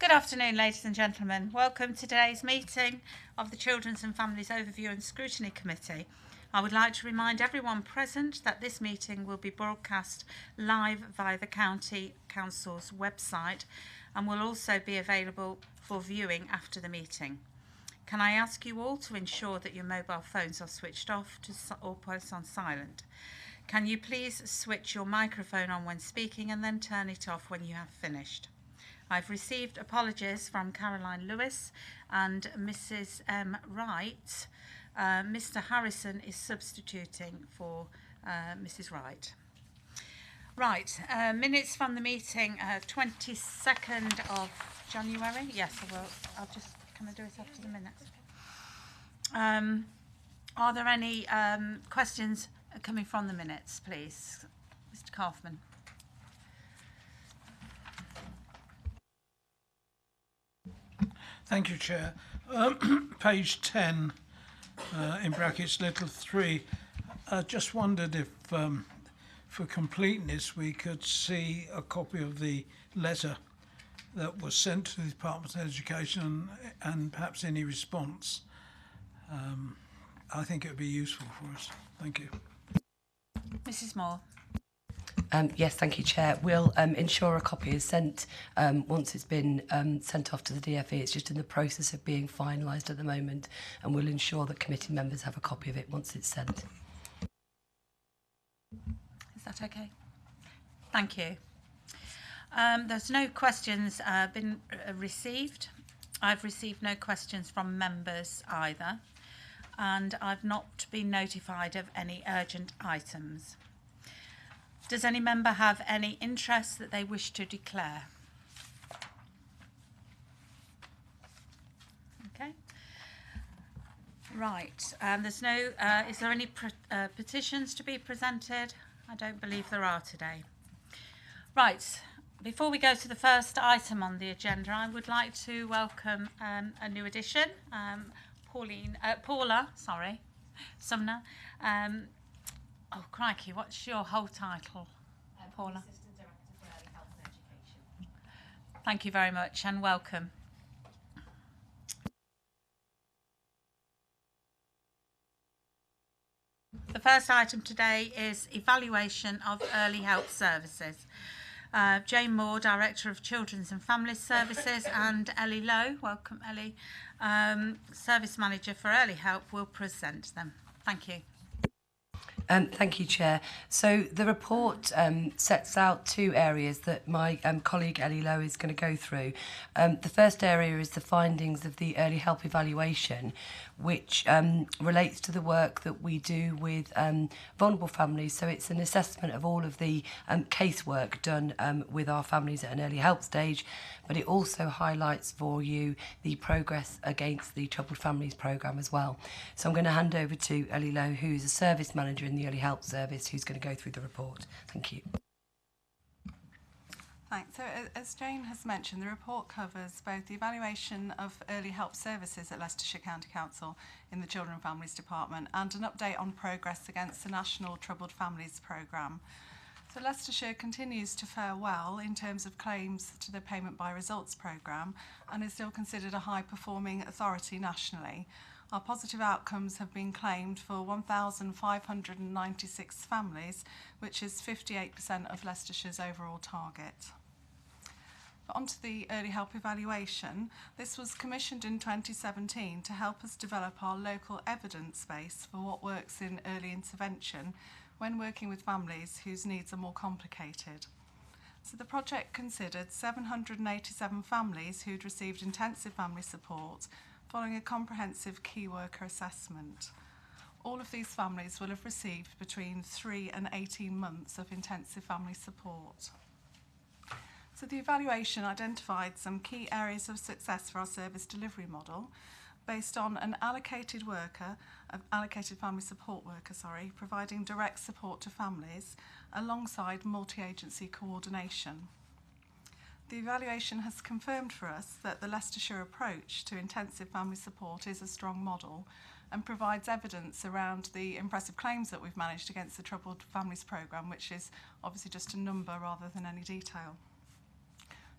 Good afternoon, ladies and gentlemen. Welcome to today's meeting of the Children's and Families Overview and Scrutiny Committee. I would like to remind everyone present that this meeting will be broadcast live via the County Council's website and will also be available for viewing after the meeting. Can I ask you all to ensure that your mobile phones are switched off or put on silent? Can you please switch your microphone on when speaking and then turn it off when you have finished? I've received apologies from Caroline Lewis and Mrs. M. Wright. Mr. Harrison is substituting for Mrs. Wright. Right, minutes from the meeting, 22nd of January. Yes, I will. Can I do it after the minutes? Are there any questions coming from the minutes, please? Mr. Kaufman. Thank you, Chair. Page 10, in brackets, little 3. Just wondered if, for completeness, we could see a copy of the letter that was sent to the Department of Education and perhaps any response. I think it would be useful for us. Thank you. Mrs. Moore. Yes, thank you, Chair. We'll ensure a copy is sent once it's been sent off to the DFE. It's just in the process of being finalised at the moment, and we'll ensure that committee members have a copy of it once it's sent. Is that okay? Thank you. There's no questions been received. I've received no questions from members either, and I've not been notified of any urgent items. Does any member have any interest that they wish to declare? Okay. Right. There's no. Is there any petitions to be presented? I don't believe there are today. Right. Before we go to the first item on the agenda, I would like to welcome a new addition, Paula. Sumner. Oh, crikey, what's your whole title, Paula? Assistant Director for Early Health and Education. Thank you very much and welcome. The first item today is evaluation of early help services. Jane Moore, Director of Children's and Families Services, and Ellie Lowe, welcome Ellie, Service Manager for Early Help, will present them. Thank you. Thank you, Chair. So the report sets out two areas that my colleague Ellie Lowe is going to go through. The first area is the findings of the early help evaluation, which relates to the work that we do with vulnerable families. So it's an assessment of all of the casework done with our families at an early help stage, but it also highlights for you the progress against the Troubled Families programme as well. So I'm going to hand over to Ellie Lowe, who's a service manager in the Early Help Service, who's going to go through the report. Thank you. Thanks. So as Jane has mentioned, the report covers both the evaluation of early help services at Leicestershire County Council in the Children and Families Department and an update on progress against the National Troubled Families programme. So Leicestershire continues to fare well in terms of claims to the Payment by Results programme and is still considered a high-performing authority nationally. Our positive outcomes have been claimed for 1,596 families, which is 58% of Leicestershire's overall target. On to the early help evaluation. This was commissioned in 2017 to help us develop our local evidence base for what works in early intervention when working with families whose needs are more complicated. So the project considered 787 families who'd received intensive family support following a comprehensive key worker assessment. All of these families will have received between 3 and 18 months of intensive family support. So the evaluation identified some key areas of success for our service delivery model based on an allocated family support worker, providing direct support to families alongside multi-agency coordination. The evaluation has confirmed for us that the Leicestershire approach to intensive family support is a strong model and provides evidence around the impressive claims that we've managed against the Troubled Families programme, which is obviously just a number rather than any detail.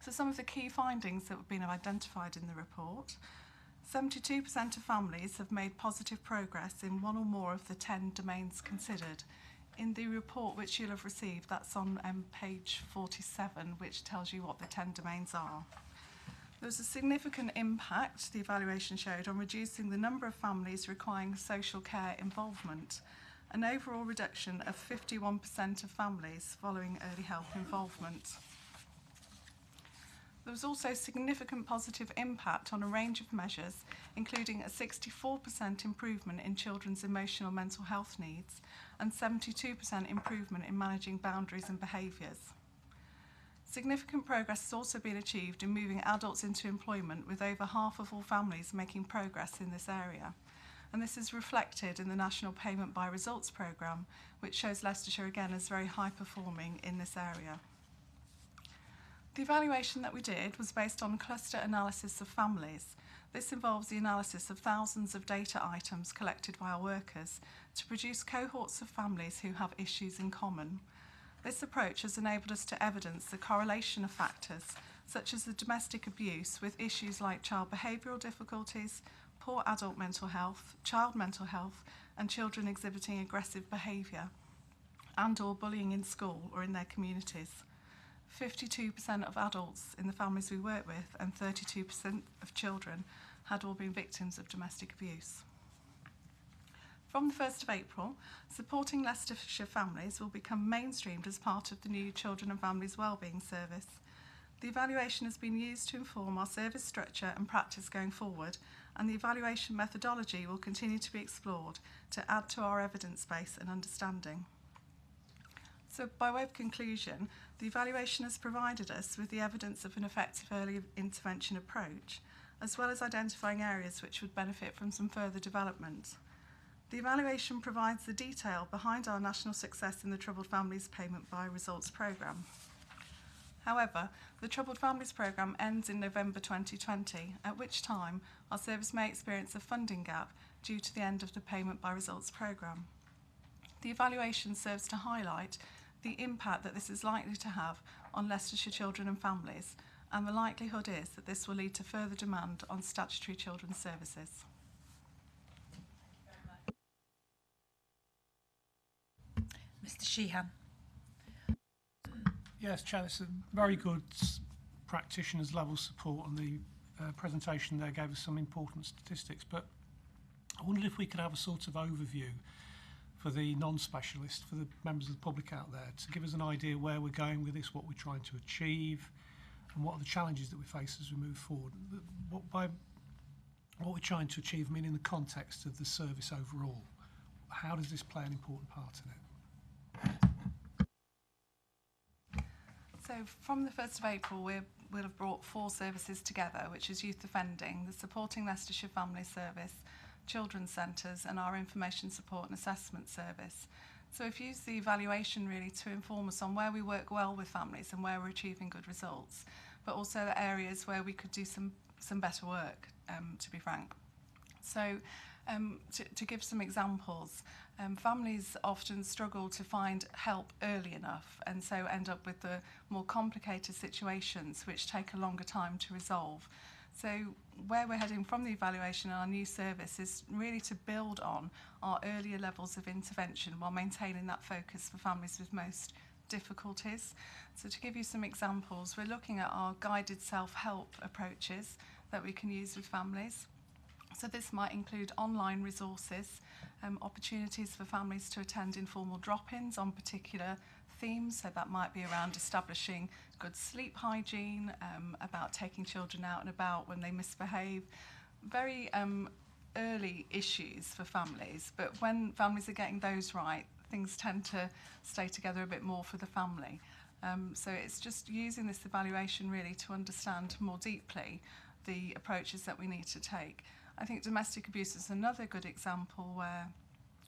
So some of the key findings that have been identified in the report: 72% of families have made positive progress in one or more of the 10 domains considered. In the report which you'll have received, that's on page 47, which tells you what the 10 domains are. There was a significant impact, the evaluation showed, on reducing the number of families requiring social care involvement, an overall reduction of 51% of families following early help involvement. There was also significant positive impact on a range of measures, including a 64% improvement in children's emotional mental health needs and 72% improvement in managing boundaries and behaviours. Significant progress has also been achieved in moving adults into employment, with over half of all families making progress in this area. And this is reflected in the National Payment by Results programme, which shows Leicestershire again as very high performing in this area. The evaluation that we did was based on cluster analysis of families. This involves the analysis of thousands of data items collected by our workers to produce cohorts of families who have issues in common. This approach has enabled us to evidence the correlation of factors such as the domestic abuse with issues like child behavioural difficulties, poor adult mental health, child mental health, and children exhibiting aggressive behaviour and/or bullying in school or in their communities. 52% of adults in the families we work with and 32% of children had all been victims of domestic abuse. From the 1st of April, supporting Leicestershire families will become mainstreamed as part of the new Children and Families Wellbeing Service. The evaluation has been used to inform our service structure and practice going forward, and the evaluation methodology will continue to be explored to add to our evidence base and understanding. So, by way of conclusion, the evaluation has provided us with the evidence of an effective early intervention approach, as well as identifying areas which would benefit from some further development. The evaluation provides the detail behind our national success in the Troubled Families Payment by Results programme. However, the Troubled Families programme ends in November 2020, at which time our service may experience a funding gap due to the end of the Payment by Results programme. The evaluation serves to highlight the impact that this is likely to have on Leicestershire children and families, and the likelihood is that this will lead to further demand on statutory children's services. Mr. Sheehan. Yes, Chair, it's a very good practitioners level support, and the presentation there gave us some important statistics, but I wondered if we could have a sort of overview for the non-specialist, for the members of the public out there, to give us an idea where we're going with this, what we're trying to achieve, and what are the challenges that we face as we move forward. By what we're trying to achieve, I mean in the context of the service overall. How does this play an important part in it? So from the 1st of April, we'll have brought 4 services together, which is youth offending, the Supporting Leicestershire Family Service, children's centres, and our information support and assessment service. So we've used the evaluation really to inform us on where we work well with families and where we're achieving good results, but also the areas where we could do some better work, to be frank. So to give some examples, families often struggle to find help early enough, and so end up with the more complicated situations which take a longer time to resolve. So where we're heading from the evaluation and our new service is really to build on our earlier levels of intervention while maintaining that focus for families with most difficulties. So to give you some examples, we're looking at our guided self-help approaches that we can use with families. So this might include online resources, opportunities for families to attend informal drop-ins on particular themes. So that might be around establishing good sleep hygiene, about taking children out and about when they misbehave. Very early issues for families, but when families are getting those right, things tend to stay together a bit more for the family. So it's just using this evaluation really to understand more deeply the approaches that we need to take. I think domestic abuse is another good example where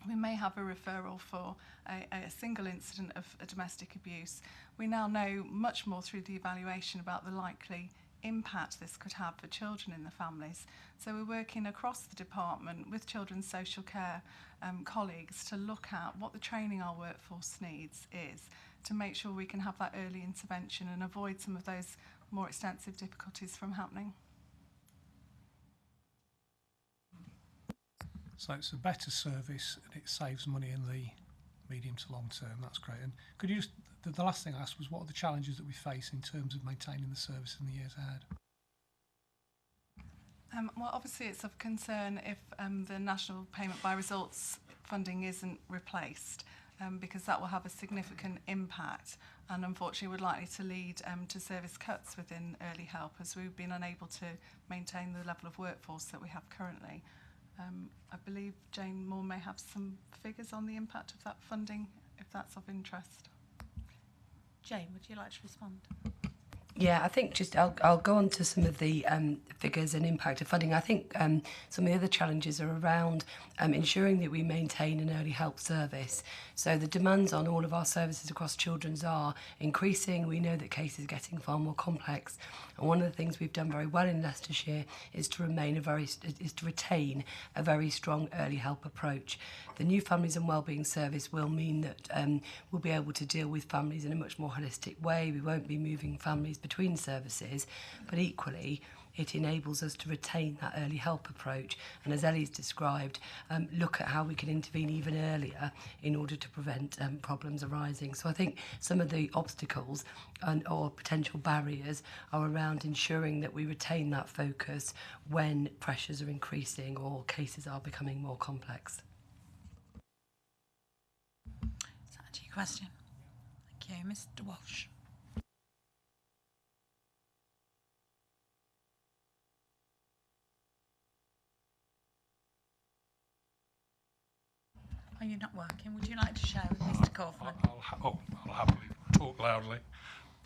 we may have a referral for a single incident of a domestic abuse. We now know much more through the evaluation about the likely impact this could have for children in the families. So we're working across the department with children's social care colleagues to look at what the training our workforce needs is to make sure we can have that early intervention and avoid some of those more extensive difficulties from happening. So it's a better service and it saves money in the medium to long term. That's great. And could you just, the last thing I asked was, what are the challenges that we face in terms of maintaining the service in the years ahead? Well, obviously it's of concern if the National Payment by Results funding isn't replaced, because that will have a significant impact and unfortunately would likely to lead to service cuts within early help, as we've been unable to maintain the level of workforce that we have currently. I believe Jane Moore may have some figures on the impact of that funding, if that's of interest. Jane, would you like to respond? Yeah, I think just I'll go on to some of the figures and impact of funding. I think some of the other challenges are around ensuring that we maintain an early help service. So the demands on all of our services across children's are increasing. We know that cases are getting far more complex. And one of the things we've done very well in Leicestershire is to retain a very strong early help approach. The new Families and Wellbeing Service will mean that we'll be able to deal with families in a much more holistic way. We won't be moving families between services, but equally it enables us to retain that early help approach and, as Ellie's described, look at how we can intervene even earlier in order to prevent problems arising. So I think some of the obstacles or potential barriers are around ensuring that we retain that focus when pressures are increasing or cases are becoming more complex. Does that answer your question? Thank you. Mr. Walsh. Are you not working? Would you like to share with Mr. Kaufman? I'll happily talk loudly.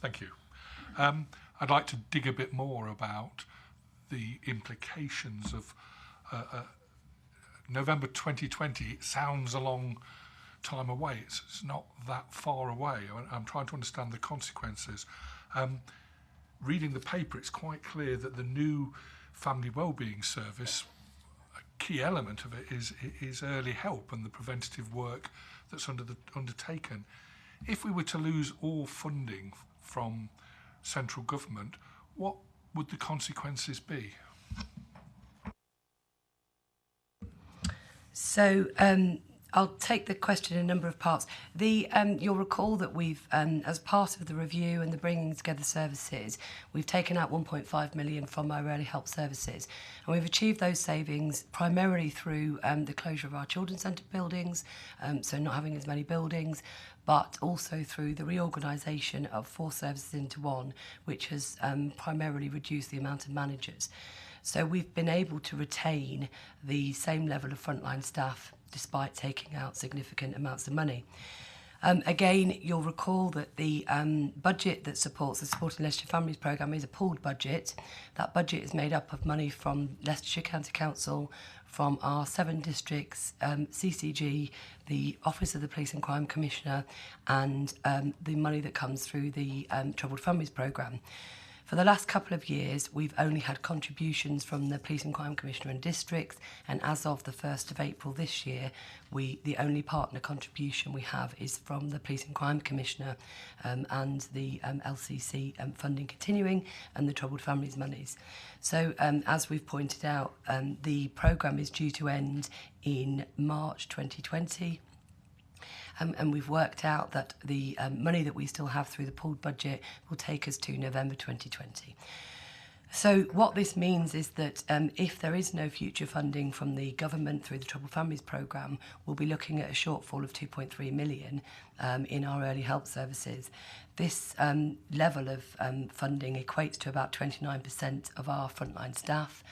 Thank you. I'd like to dig a bit more about the implications of November 2020. It sounds a long time away. It's not that far away. I'm trying to understand the consequences. Reading the paper, it's quite clear that the new family wellbeing service, key element of it is early help and the preventative work that's undertaken. If we were to lose all funding from central government, what would the consequences be? So I'll take the question in a number of parts. You'll recall that we've, as part of the review and the bringing together services, we've taken out 1.5 million from our early help services. And we've achieved those savings primarily through the closure of our children's centre buildings, so not having as many buildings, but also through the reorganisation of 4 services into one, which has primarily reduced the amount of managers. So we've been able to retain the same level of frontline staff despite taking out significant amounts of money. Again, you'll recall that the budget that supports the Supporting Leicestershire Families programme is a pooled budget. That budget is made up of money from Leicestershire County Council, from our 7 districts, CCG, the Office of the Police and Crime Commissioner, and the money that comes through the Troubled Families programme. For the last couple of years, we've only had contributions from the Police and Crime Commissioner and districts, and as of the 1st of April this year, the only partner contribution we have is from the Police and Crime Commissioner and the LCC funding continuing and the Troubled Families monies. So as we've pointed out, the programme is due to end in March 2020. And we've worked out that the money that we still have through the pooled budget will take us to November 2020. So what this means is that if there is no future funding from the government through the Troubled Families programme, we'll be looking at a shortfall of 2.3 million in our early help services. This level of funding equates to about 29% of our frontline staff,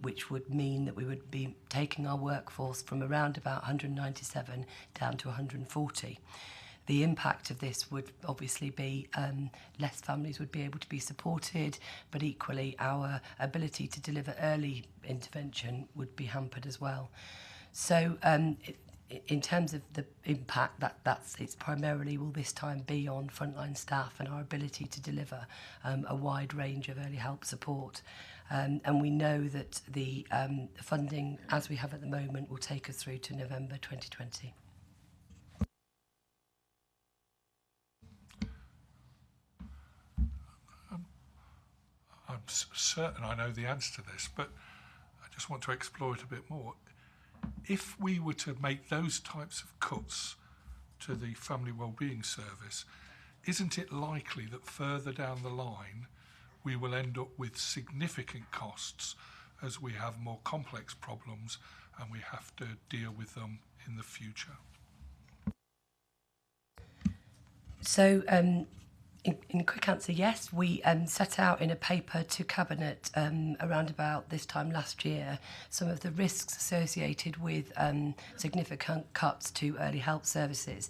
which would mean that we would be taking our workforce from around about 197 down to 140. The impact of this would obviously be less families would be able to be supported, but equally our ability to deliver early intervention would be hampered as well. So in terms of the impact, it's primarily will this time be on frontline staff and our ability to deliver a wide range of early help support. And we know that the funding, as we have at the moment, will take us through to November 2020. certain I know the answer to this, but I just want to explore it a bit more. If we were to make those types of cuts to the family wellbeing service, isn't it likely that further down the line we will end up with significant costs as we have more complex problems and we have to deal with them in the future? So, in quick answer, yes, we set out in a paper to Cabinet around about this time last year some of the risks associated with significant cuts to early help services.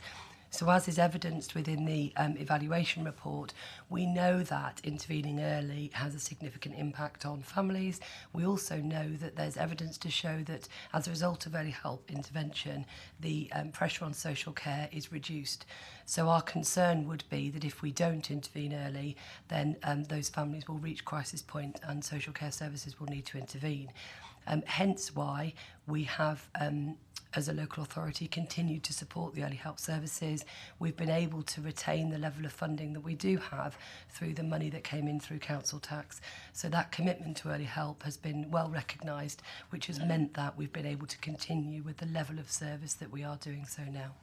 So as is evidenced within the evaluation report, we know that intervening early has a significant impact on families. We also know that there's evidence to show that as a result of early help intervention, the pressure on social care is reduced. So our concern would be that if we don't intervene early, then those families will reach crisis point and social care services will need to intervene. Hence why we have, as a local authority, continued to support the early help services. We've been able to retain the level of funding that we do have through the money that came in through council tax. So that commitment to early help has been well recognised, which has meant that we've been able to continue with the level of service that we are doing so now.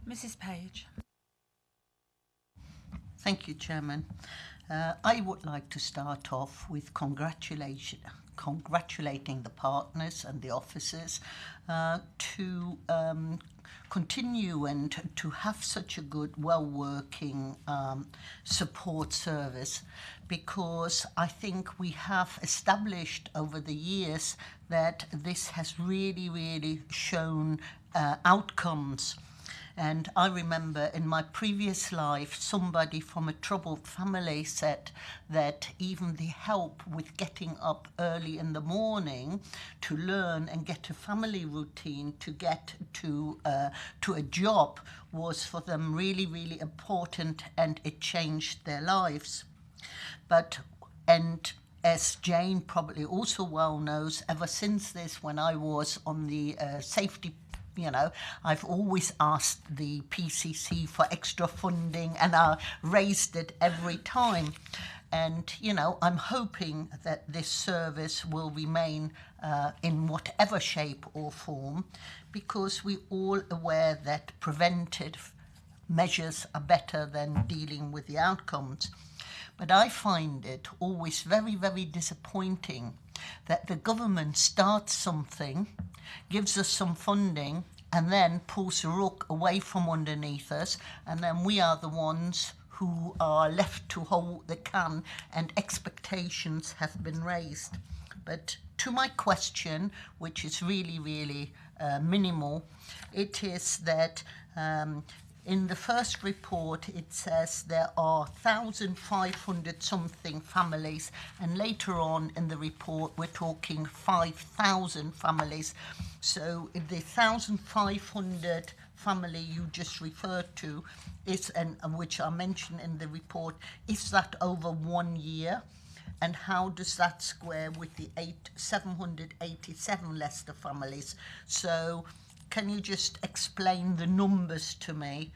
Mrs. Page. Thank you, Chairman. I would like to start off with congratulating the partners and the officers to continue and to have such a good, well-working support service, because I think we have established over the years that this has really, really shown outcomes. And I remember in my previous life, somebody from a troubled family said that even the help with getting up early in the morning to learn and get a family routine to get to a job was for them really, really important, and it changed their lives. And as Jane probably also well knows, ever since this, when I was on the safety, I've always asked the PCC for extra funding, and I raised it every time. And, I'm hoping that this service will remain in whatever shape or form, because we're all aware that preventive measures are better than dealing with the outcomes. But I find it always very, very disappointing that the government starts something, gives us some funding, and then pulls the rug away from underneath us, and then we are the ones who are left to hold the can, and expectations have been raised. But to my question, which is really, really minimal, it is that in the first report, it says there are 1,500 something families, and later on in the report, we're talking 5,000 families. So the 1,500 family you just referred to is, and which are mentioned in the report, is that over 1 year? And how does that square with the 787 Leicester families? So can you just explain the numbers to me?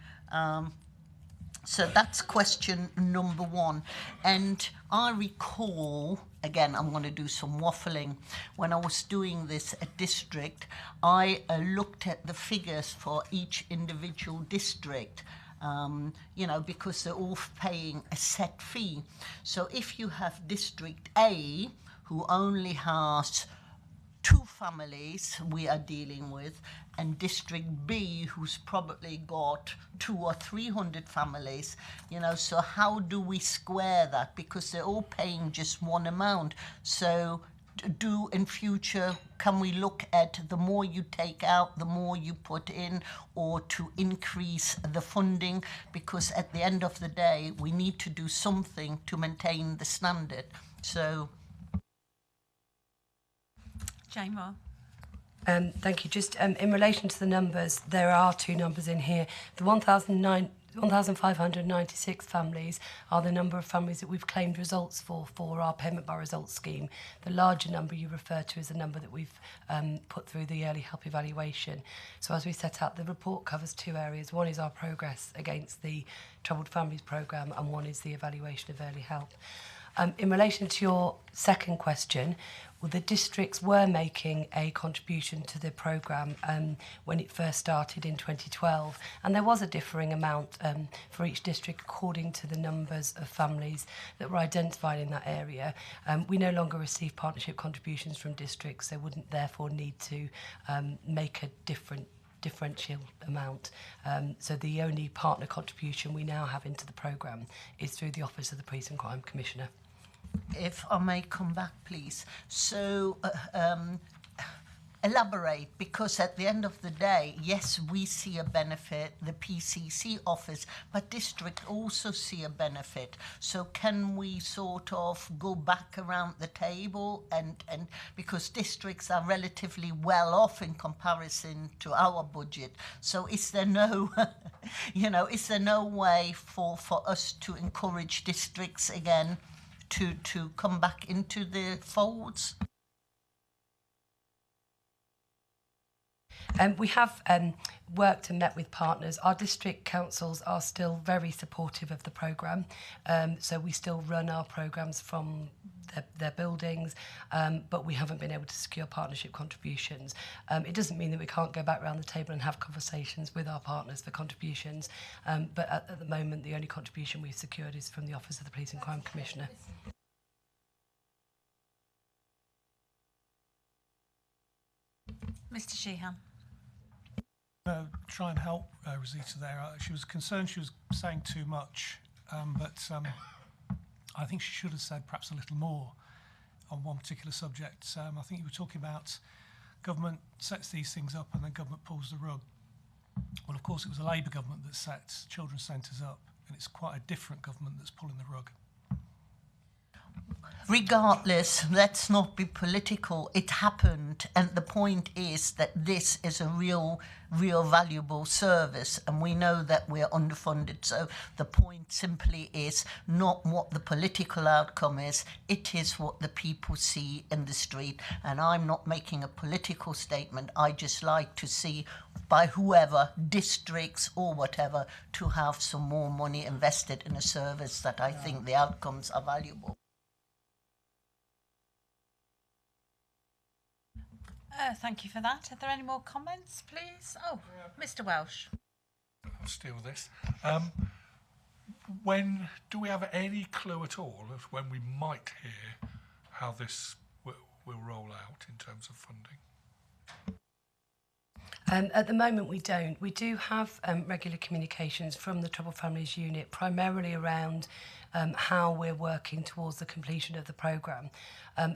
So that's question number one. And I recall, again, I'm going to do some waffling. When I was doing this at district, I looked at the figures for each individual district, because they're all paying a set fee. So if you have District A, who only has 2 families we are dealing with, and District B, who's probably got 200 or 300 families, so how do we square that? Because they're all paying just one amount. So in future, can we look at the more you take out, the more you put in, or to increase the funding? Because at the end of the day, we need to do something to maintain the standard. So Jane Moore. Thank you. Just in relation to the numbers, there are 2 numbers in here. The 1,900 1,596 families are the number of families that we've claimed results for our payment by results scheme. The larger number you refer to is the number that we've put through the early help evaluation. So as we set out, the report covers two areas. One is our progress against the Troubled Families Programme, and one is the evaluation of early help. In relation to your second question, well, the districts were making a contribution to the programme when it first started in 2012, and there was a differing amount for each district according to the numbers of families that were identified in that area. We no longer receive partnership contributions from districts, they wouldn't therefore need to make a differential amount. So the only partner contribution we now have into the programme is through the Office of the Police and Crime Commissioner. If I may come back, please. So, elaborate, because at the end of the day, yes, we see a benefit, the PCC office, but district also see a benefit. So can we sort of go back around the table and because districts are relatively well off in comparison to our budget. So is there no, is there no way for us to encourage districts again to come back into the folds? We have worked and met with partners. Our district councils are still very supportive of the programme, so we still run our programmes from their buildings, but we haven't been able to secure partnership contributions. It doesn't mean that we can't go back around the table and have conversations with our partners for contributions, but at the moment the only contribution we've secured is from the Office of the Police and Crime Commissioner. Mr. Sheehan. Try and help Rosita there. She was concerned she was saying too much, but I think she should have said perhaps a little more on one particular subject. I think you were talking about government sets these things up and then government pulls the rug. Well, of course, it was a Labour government that set children's centres up, and it's quite a different government that's pulling the rug. Regardless, let's not be political. It happened, and the point is that this is a real valuable service, and we know that we're underfunded. So the point simply is not what the political outcome is, it is what the people see in the street. And I'm not making a political statement. I just like to see, by whoever, districts or whatever, to have some more money invested in a service that I think the outcomes are valuable. Thank you for that. Are there any more comments, please? Oh, Mr. Welsh. I'll steal this. When do we have any clue at all of when we might hear how this will roll out in terms of funding? At the moment we don't. We do have regular communications from the Troubled Families Unit, primarily around how we're working towards the completion of the programme.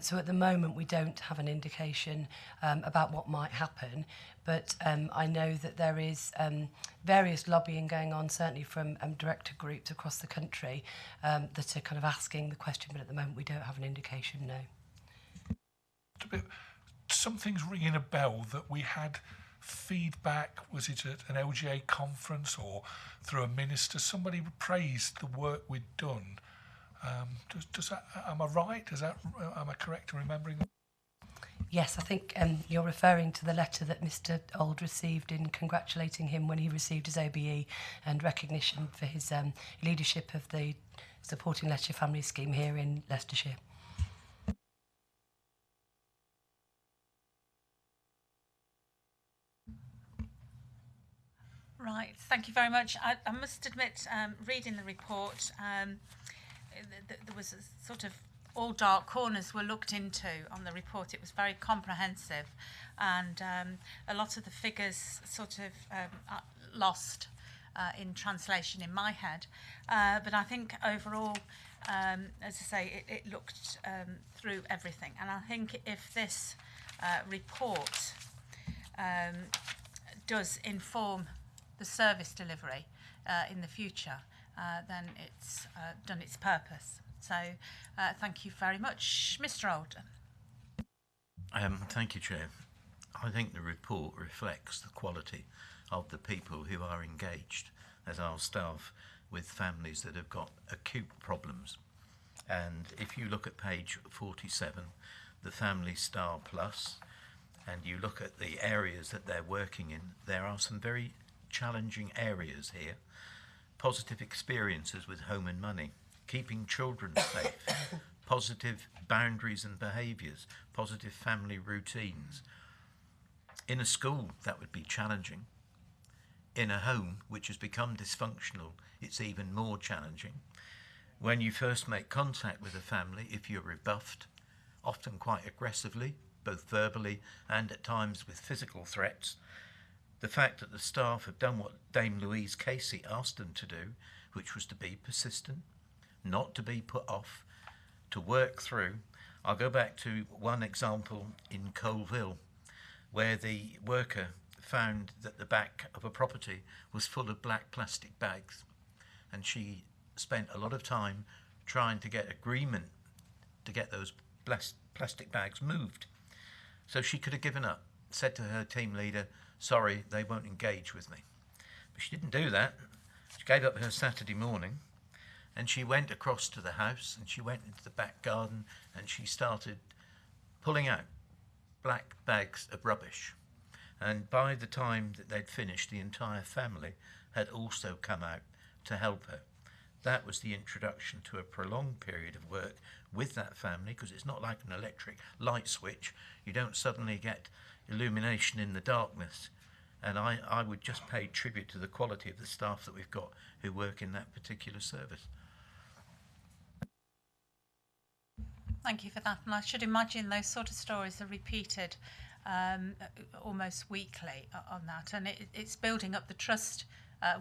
So at the moment we don't have an indication about what might happen, but I know that there is various lobbying going on, certainly from director groups across the country that are kind of asking the question, but at the moment we don't have an indication, no. Something's ringing a bell that we had feedback, was it at an LGA conference or through a minister? Somebody praised the work we'd done. Does that, am I right? Am I correct in remembering that? Yes, I think you're referring to the letter that Mr. Old received in congratulating him when he received his OBE and recognition for his leadership of the Supporting Leicestershire Family Scheme here in Leicestershire. Right, thank you very much. I must admit, reading the report, there was a sort of all dark corners were looked into on the report. It was very comprehensive, and a lot of the figures sort of lost in translation in my head. But I think overall, as I say, it looked through everything. And I think if this report does inform the service delivery in the future, then it's done its purpose. So thank you very much. Mr. Oldham. Thank you, Chair. I think the report reflects the quality of the people who are engaged as our staff with families that have got acute problems. And if you look at page 47, the Family Star Plus, and you look at the areas that they're working in, there are some very challenging areas here. Positive experiences with home and money, keeping children safe, positive boundaries and behaviours, positive family routines. In a school, that would be challenging. In a home which has become dysfunctional, it's even more challenging. When you first make contact with a family, if you're rebuffed, often quite aggressively, both verbally and at times with physical threats, the fact that the staff have done what Dame Louise Casey asked them to do, which was to be persistent, not to be put off, to work through. I'll go back to one example in Colville, where the worker found that the back of a property was full of black plastic bags, and she spent a lot of time trying to get agreement to get those plastic bags moved. So she could have given up, said to her team leader, sorry, they won't engage with me. But she didn't do that. She gave up her Saturday morning, and she went across to the house, and she went into the back garden, and she started pulling out black bags of rubbish. And by the time that they'd finished, the entire family had also come out to help her. That was the introduction to a prolonged period of work with that family, because it's not like an electric light switch. You don't suddenly get illumination in the darkness. And I would just pay tribute to the quality of the staff that we've got who work in that particular service. Thank you for that. And I should imagine those sort of stories are repeated almost weekly on that. And it's building up the trust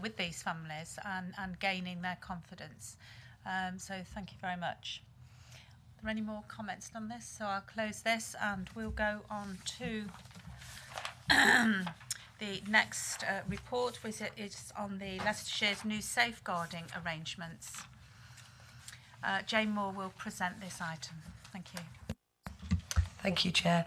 with these families and gaining their confidence. So thank you very much. Are there any more comments on this? So I'll close this and we'll go on to the next report, which is on the Leicestershire's new safeguarding arrangements. Jane Moore will present this item. Thank you. Thank you, Chair.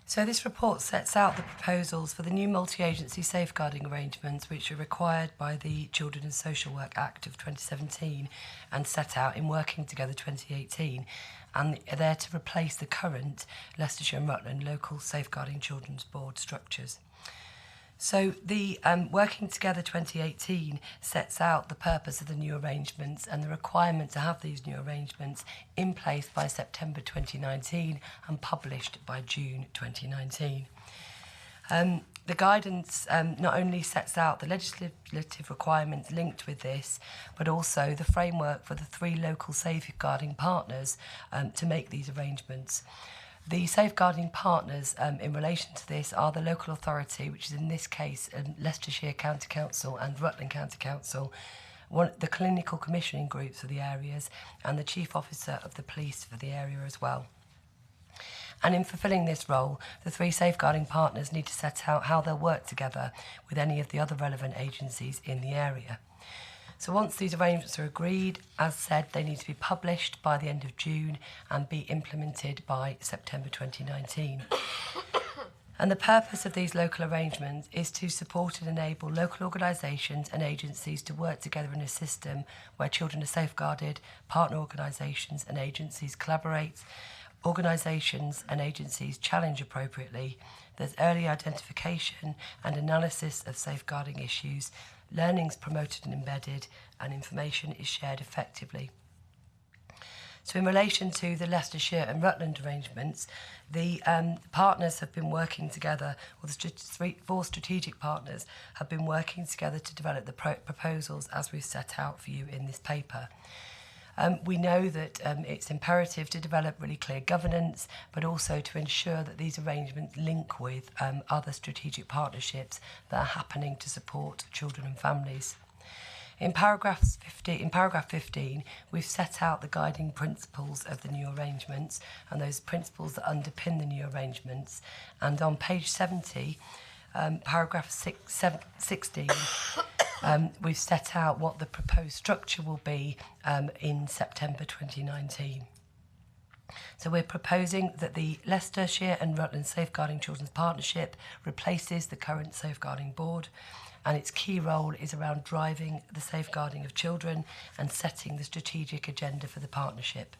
So this report sets out the proposals for the new multi-agency safeguarding arrangements which are required by the Children and Social Work Act of 2017 and set out in Working Together 2018, and are there to replace the current Leicestershire and Rutland local safeguarding children's board structures. So the Working Together 2018 sets out the purpose of the new arrangements and the requirement to have these new arrangements in place by September 2019 and published by June 2019. The guidance not only sets out the legislative requirements linked with this, but also the framework for the 3 local safeguarding partners to make these arrangements. The safeguarding partners in relation to this are the local authority, which is in this case Leicestershire County Council and Rutland County Council, the clinical commissioning groups for the areas, and the Chief Officer of the Police for the area as well. And in fulfilling this role, the 3 safeguarding partners need to set out how they'll work together with any of the other relevant agencies in the area. So once these arrangements are agreed, as said, they need to be published by the end of June and be implemented by September 2019. And the purpose of these local arrangements is to support and enable local organisations and agencies to work together in a system where children are safeguarded, partner organisations and agencies collaborate, organisations and agencies challenge appropriately, there's early identification and analysis of safeguarding issues, learning's promoted and embedded, and information is shared effectively. So in relation to the Leicestershire and Rutland arrangements, the partners have been working together, or the 4 strategic partners have been working together to develop the proposals as we've set out for you in this paper. We know that it's imperative to develop really clear governance, but also to ensure that these arrangements link with other strategic partnerships that are happening to support children and families. In paragraph 15, we've set out the guiding principles of the new arrangements and those principles that underpin the new arrangements. And on page 70, paragraph 16, we've set out what the proposed structure will be in September 2019. So we're proposing that the Leicestershire and Rutland Safeguarding Children's Partnership replaces the current Safeguarding Board, and its key role is around driving the safeguarding of children and setting the strategic agenda for the partnership.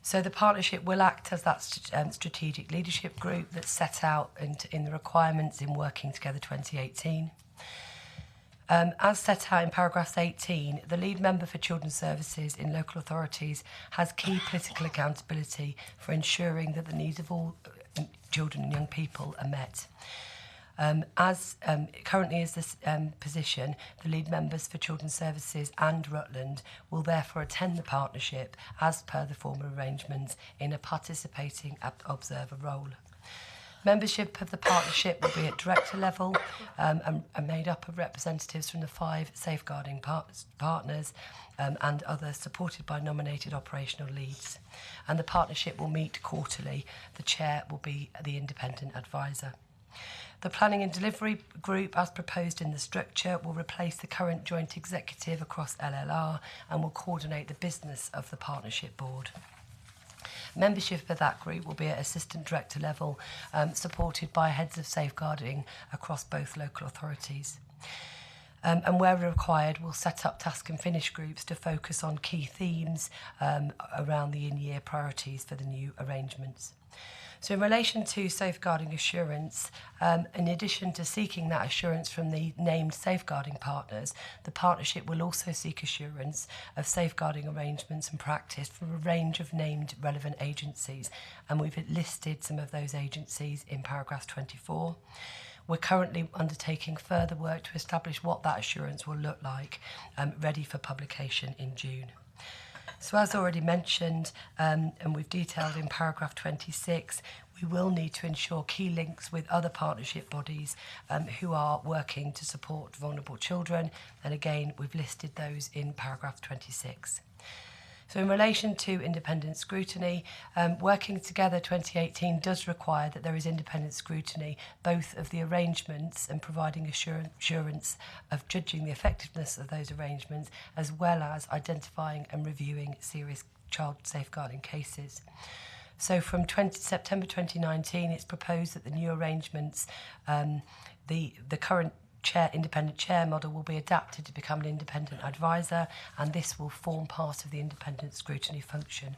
So the partnership will act as that strategic leadership group that's set out in the requirements in Working Together 2018. As set out in paragraphs 18, the lead member for children's services in local authorities has key political accountability for ensuring that the needs of all children and young people are met. As currently is this position, the lead members for Children's Services and Rutland will therefore attend the partnership as per the former arrangements in a participating observer role. Membership of the partnership will be at director level and made up of representatives from the 5 safeguarding partners and others, supported by nominated operational leads. And the partnership will meet quarterly. The chair will be the independent advisor. The Planning and Delivery Group, as proposed in the structure, will replace the current joint executive across LLR and will coordinate the business of the Partnership Board. Membership of that group will be at Assistant Director level, supported by heads of safeguarding across both local authorities. And where required, we'll set up task and finish groups to focus on key themes around the in-year priorities for the new arrangements. So in relation to safeguarding assurance, in addition to seeking that assurance from the named safeguarding partners, the partnership will also seek assurance of safeguarding arrangements and practice from a range of named relevant agencies, and we've listed some of those agencies in paragraph 24. We're currently undertaking further work to establish what that assurance will look like, ready for publication in June. So as already mentioned, and we've detailed in paragraph 26, we will need to ensure key links with other partnership bodies who are working to support vulnerable children. And again, we've listed those in paragraph 26. So in relation to independent scrutiny, Working Together 2018 does require that there is independent scrutiny, both of the arrangements and providing assurance of judging the effectiveness of those arrangements, as well as identifying and reviewing serious child safeguarding cases. So from September 2019, it's proposed that the new arrangements, the current independent chair model will be adapted to become an independent advisor, and this will form part of the independent scrutiny function.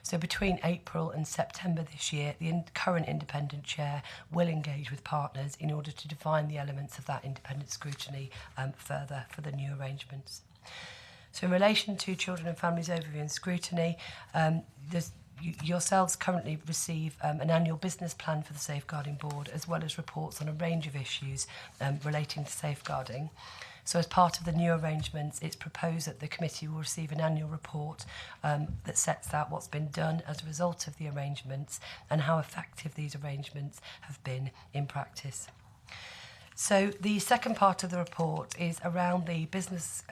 So between April and September this year, the current independent chair will engage with partners in order to define the elements of that independent scrutiny further for the new arrangements. So in relation to children and families overview and scrutiny, yourselves currently receive an annual business plan for the Safeguarding Board, as well as reports on a range of issues relating to safeguarding. So as part of the new arrangements, it's proposed that the committee will receive an annual report that sets out what's been done as a result of the arrangements and how effective these arrangements have been in practice. So the second part of the report is around the business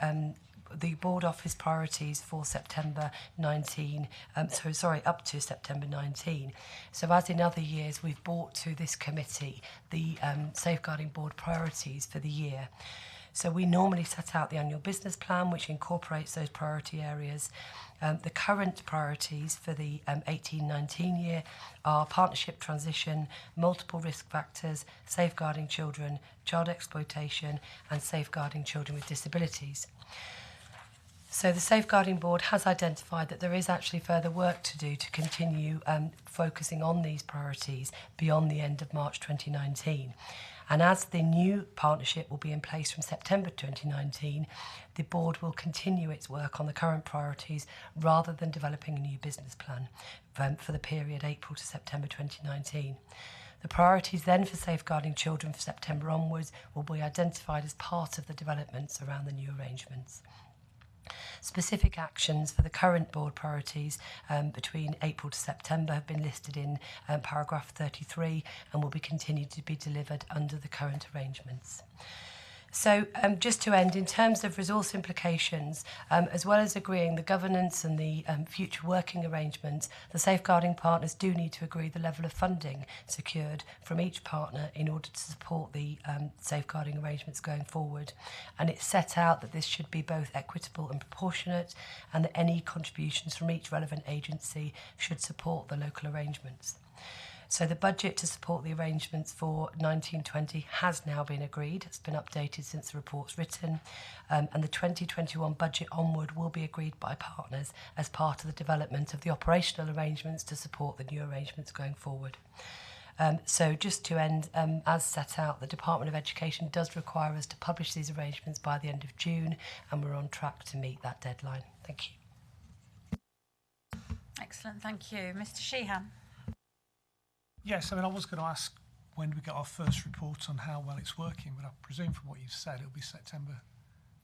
the board office priorities for September 19, up to September 19. So as in other years, we've brought to this committee the Safeguarding Board priorities for the year. So we normally set out the annual business plan, which incorporates those priority areas. The current priorities for the 18-19 year are partnership transition, multiple risk factors, safeguarding children, child exploitation, and safeguarding children with disabilities. So the Safeguarding Board has identified that there is actually further work to do to continue focusing on these priorities beyond the end of March 2019. And as the new partnership will be in place from September 2019, the board will continue its work on the current priorities rather than developing a new business plan for the period April to September 2019. The priorities then for safeguarding children for September onwards will be identified as part of the developments around the new arrangements. Specific actions for the current board priorities between April to September have been listed in paragraph 33 and will be continued to be delivered under the current arrangements. So just to end, in terms of resource implications, as well as agreeing the governance and the future working arrangements, the safeguarding partners do need to agree the level of funding secured from each partner in order to support the safeguarding arrangements going forward. And it's set out that this should be both equitable and proportionate, and that any contributions from each relevant agency should support the local arrangements. So the budget to support the arrangements for 1920 has now been agreed. It's been updated since the report's written, and the 2021 budget onward will be agreed by partners as part of the development of the operational arrangements to support the new arrangements going forward. So just to end, as set out, the Department of Education does require us to publish these arrangements by the end of June, and we're on track to meet that deadline. Thank you. Excellent, thank you. Mr. Sheehan. Yes, I mean, I was going to ask when do we get our first report on how well it's working, but I presume from what you've said it'll be September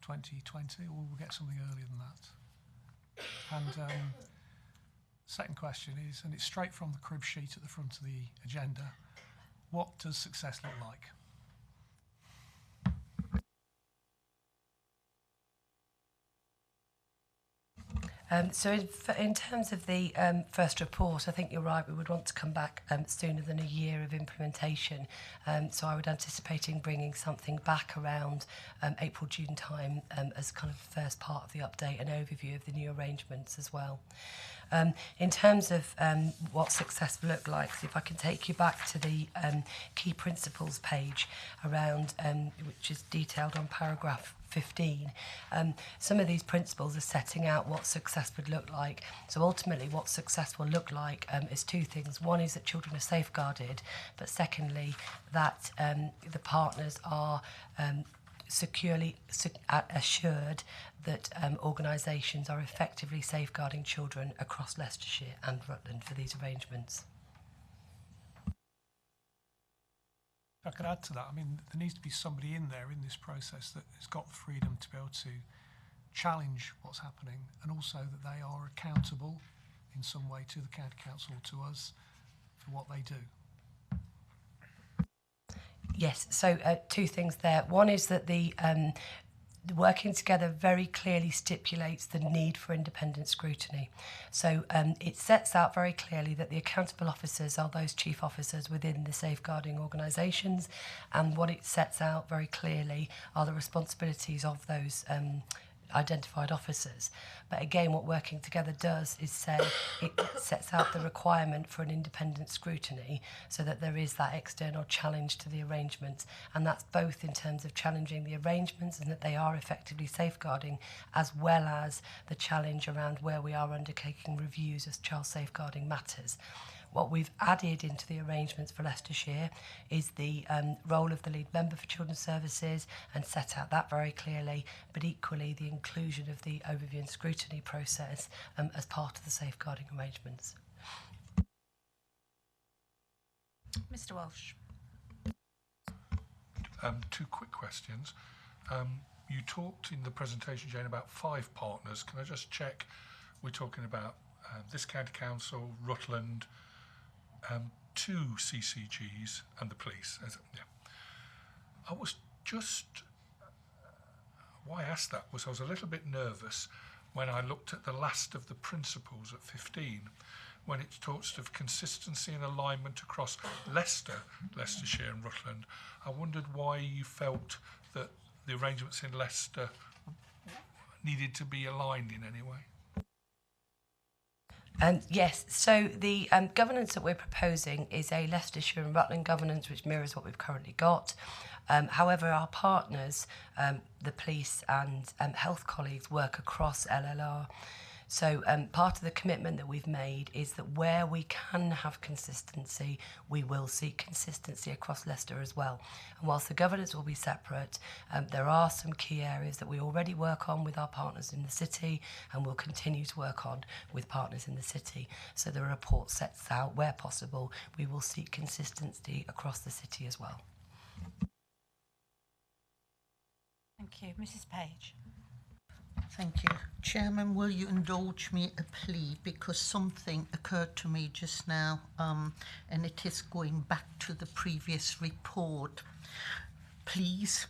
2020, or we'll get something earlier than that. And second question is, and it's straight from the crib sheet at the front of the agenda, what does success look like? So in terms of the first report, I think you're right, we would want to come back sooner than a year of implementation. So I would anticipating bringing something back around April, June time as kind of the first part of the update and overview of the new arrangements as well. In terms of what success will look like, so if I can take you back to the key principles page around, which is detailed on paragraph 15. Some of these principles are setting out what success would look like. So ultimately what success will look like is two things. One is that children are safeguarded, but secondly that the partners are securely assured that organisations are effectively safeguarding children across Leicestershire and Rutland for these arrangements. If I could add to that, I mean, there needs to be somebody in there in this process that has got the freedom to be able to challenge what's happening, and also that they are accountable in some way to the county council or to us for what they do. Yes, so two things there. One is that the working together very clearly stipulates the need for independent scrutiny. So it sets out very clearly that the accountable officers are those chief officers within the safeguarding organisations, and what it sets out very clearly are the responsibilities of those identified officers. But again, what working together does is say it sets out the requirement for an independent scrutiny so that there is that external challenge to the arrangements, and that's both in terms of challenging the arrangements and that they are effectively safeguarding, as well as the challenge around where we are undertaking reviews as child safeguarding matters. What we've added into the arrangements for Leicestershire is the role of the lead member for children's services, and set out that very clearly, but equally the inclusion of the overview and scrutiny process as part of the safeguarding arrangements. Mr. Walsh. Two quick questions. You talked in the presentation, Jane, about 5 partners. Can I just check we're talking about this county council, Rutland, 2 CCGs and the police? Yeah. I was just, why I asked that was I was a little bit nervous when I looked at the last of the principles at 15, when it talks of consistency and alignment across Leicester, Leicestershire and Rutland. I wondered why you felt that the arrangements in Leicester needed to be aligned in any way. Yes, so the governance that we're proposing is a Leicestershire and Rutland governance which mirrors what we've currently got. However, our partners, the police and health colleagues, work across LLR. So part of the commitment that we've made is that where we can have consistency, we will seek consistency across Leicester as well. And whilst the governance will be separate, there are some key areas that we already work on with our partners in the city, and will continue to work on with partners in the city. So the report sets out where possible, we will seek consistency across the city as well. Thank you. Mrs. Page. Thank you. Chairman, will you indulge me a plea, because something occurred to me just now, and it is going back to the previous report. please,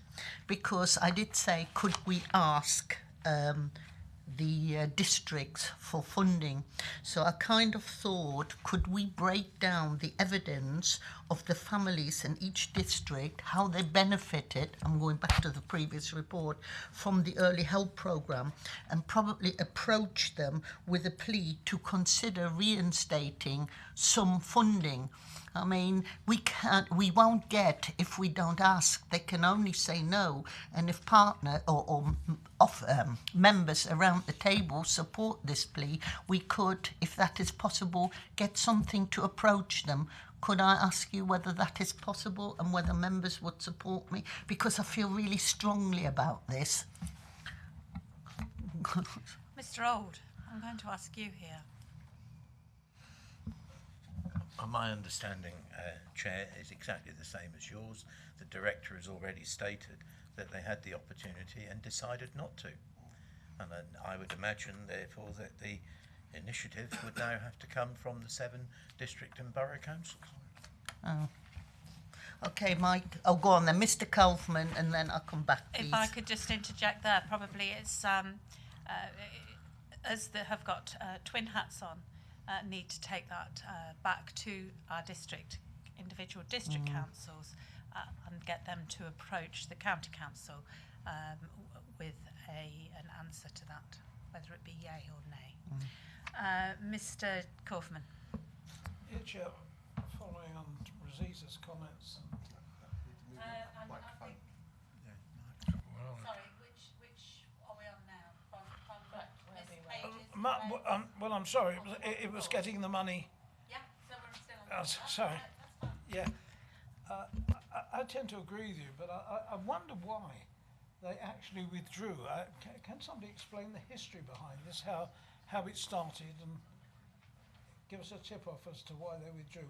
because I did say, could we ask the districts for funding? So I kind of thought, could we break down the evidence of the families in each district, how they benefited, I'm going back to the previous report, from the early help programme, and probably approach them with a plea to consider reinstating some funding. I mean, we won't get if we don't ask. They can only say no. And if partner or members around the table support this plea, we could, if that is possible, get something to approach them. Could I ask you whether that is possible and whether members would support me? Because I feel really strongly about this. Mr. Old, I'm going to ask you here. My understanding, Chair, is exactly the same as yours. The Director has already stated that they had the opportunity and decided not to. And then I would imagine, therefore, that the initiative would now have to come from the 7 district and borough councils. Oh. Okay, Mike. Oh, go on then, Mr. Kaufman, and then I'll come back, please. If I could just interject there, probably it's as they have got twin hats on, need to take that back to our individual district councils, and get them to approach the county council with an answer to that, whether it be yay or nay. Mr. Kaufman. Yeah, Chair, following on Rosita's comments. Sorry, which are we on now? From Miss Page's Well, I'm sorry, it was getting the money. yeah, so we're still on. Sorry. Yeah. I tend to agree with you, but I wonder why they actually withdrew. Can somebody explain the history behind this, how it started, and give us a tip-off as to why they withdrew?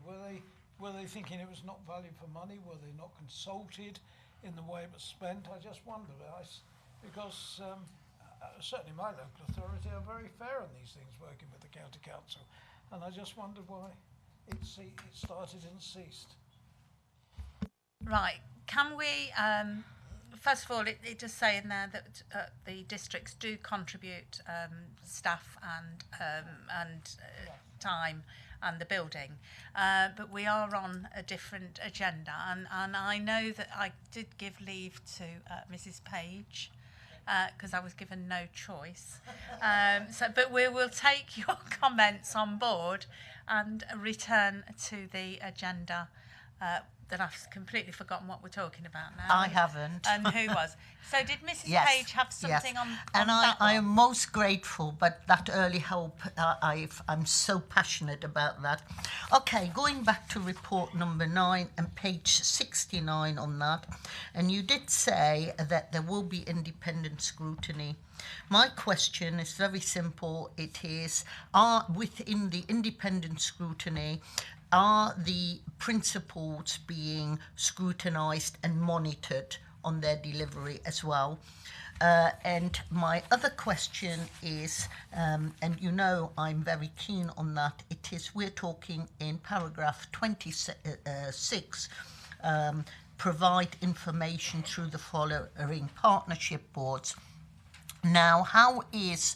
Were they thinking it was not value for money? Were they not consulted in the way it was spent? I just wonder, because certainly my local authority are very fair on these things, working with the county council, and I just wondered why it started and ceased. Right, can we, first of all, it does say in there that the districts do contribute staff and time and the building, but we are on a different agenda, and I know that I did give leave to Mrs. Page, because I was given no choice. But we will take your comments on board and return to the agenda. That I've completely forgotten what we're talking about now. I haven't. And who was? So did Mrs. Yes, Page have something yes. on And that I one? am most grateful, but that early help, I'm so passionate about that. Okay, going back to report number 9 and page 69 on that, and you did say that there will be independent scrutiny. My question is very simple. It is, within the independent scrutiny, are the principals being scrutinised and monitored on their delivery as well? And my other question is, and you know I'm very keen on that, it is, we're talking in paragraph 26, provide information through the following partnership boards. Now, how is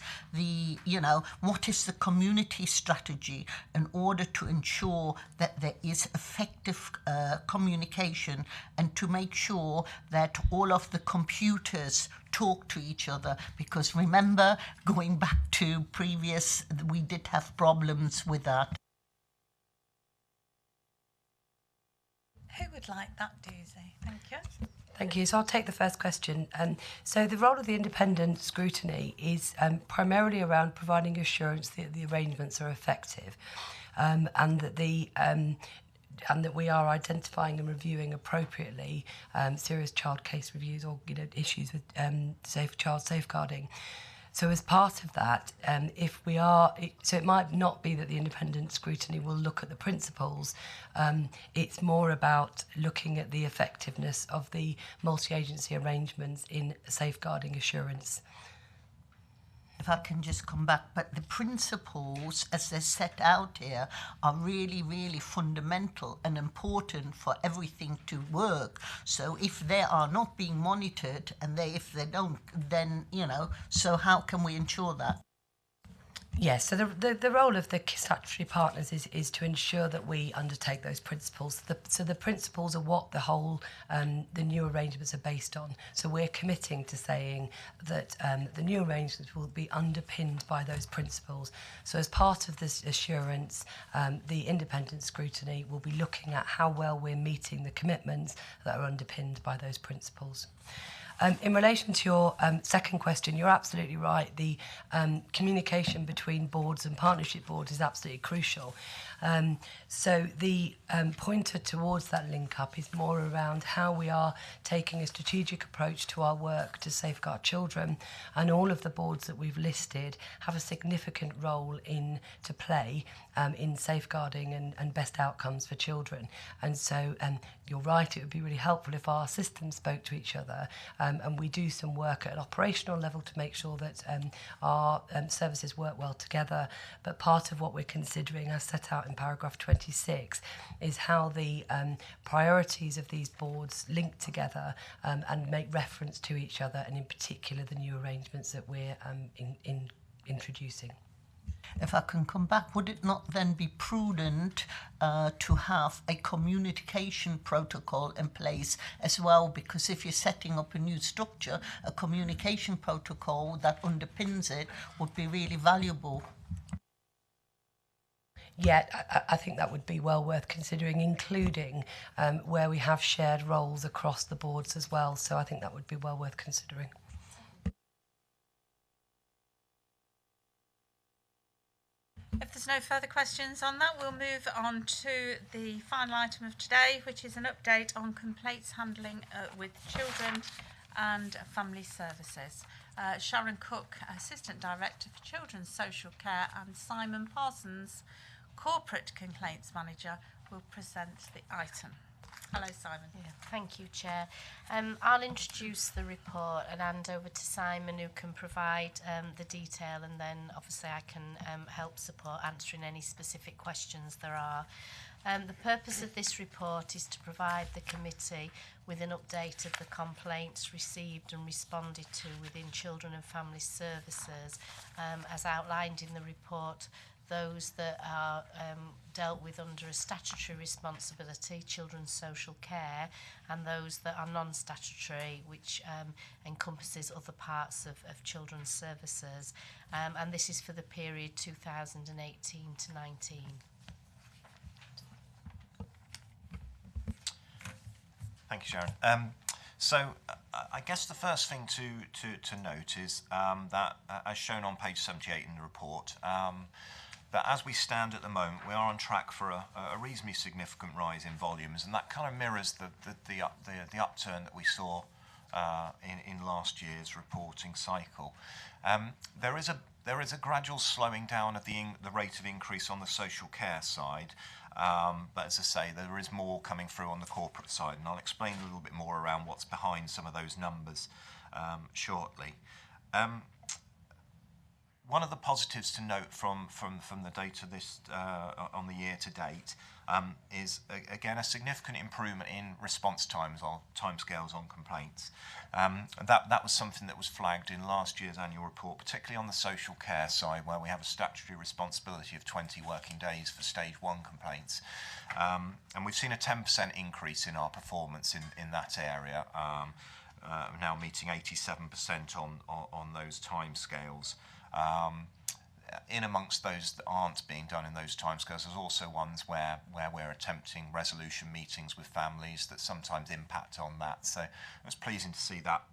what is the community strategy in order to ensure that there is effective communication and to make sure that all of the computers talk to each other? Because remember, going back to previous, we did have problems with that. Who would like that, Doozy? Thank you. Thank you. So I'll take the first question. So the role of the independent scrutiny is primarily around providing assurance that the arrangements are effective, and that we are identifying and reviewing appropriately serious child case reviews or issues with child safeguarding. So as part of that, so it might not be that the independent scrutiny will look at the principles. It's more about looking at the effectiveness of the multi-agency arrangements in safeguarding assurance. if I can just come back, but the principles as they're set out here are really, really fundamental and important for everything to work. So if they are not being monitored and if they don't, then, so how can we ensure that? Yes, so the role of the statutory partners is to ensure that we undertake those principles. So the principles are what the new arrangements are based on. So we're committing to saying that the new arrangements will be underpinned by those principles. So as part of this assurance, the independent scrutiny will be looking at how well we're meeting the commitments that are underpinned by those principles. In relation to your second question, you're absolutely right. The communication between boards and partnership boards is absolutely crucial. So the pointer towards that link up is more around how we are taking a strategic approach to our work to safeguard children, and all of the boards that we've listed have a significant role to play in safeguarding and best outcomes for children. And so you're right, it would be really helpful if our systems spoke to each other, and we do some work at an operational level to make sure that our services work well together. But part of what we're considering, as set out in paragraph 26, is how the priorities of these boards link together and make reference to each other, and in particular the new arrangements that we're introducing. If I can come back, would it not then be prudent to have a communication protocol in place as well? Because if you're setting up a new structure, a communication protocol that underpins it would be really valuable. Yeah, I think that would be well worth considering, including where we have shared roles across the boards as well. So I think that would be well worth considering. If there's no further questions on that, we'll move on to the final item of today, which is an update on complaints handling with children and family services. Sharon Cook, Assistant Director for Children's Social Care, and Simon Parsons, Corporate Complaints Manager, will present the item. Hello, Simon. Yeah, thank you, Chair. I'll introduce the report and hand over to Simon, who can provide the detail, and then obviously I can help support answering any specific questions there are. The purpose of this report is to provide the committee with an update of the complaints received and responded to within Children and Family Services, as outlined in the report. Those that are dealt with under a statutory responsibility, children's social care, and those that are non-statutory, which encompasses other parts of children's services. And this is for the period 2018 to 19. Thank you, Sharon. So I guess the first thing to note is that, as shown on page 78 in the report, that as we stand at the moment, we are on track for a reasonably significant rise in volumes, and that kind of mirrors the upturn that we saw in last year's reporting cycle. There is a gradual slowing down of the rate of increase on the social care side, but as I say, there is more coming through on the corporate side, and I'll explain a little bit more around what's behind some of those numbers shortly. One of the positives to note from the data this on the year to date is again a significant improvement in response times or timescales on complaints. That was something that was flagged in last year's annual report, particularly on the social care side, where we have a statutory responsibility of 20 working days for stage 1 complaints, and we've seen a 10% increase in our performance in that area, now meeting 87% on those timescales. In amongst those that aren't being done in those timescales, there's also ones where we're attempting resolution meetings with families that sometimes impact on that. So it was pleasing to see that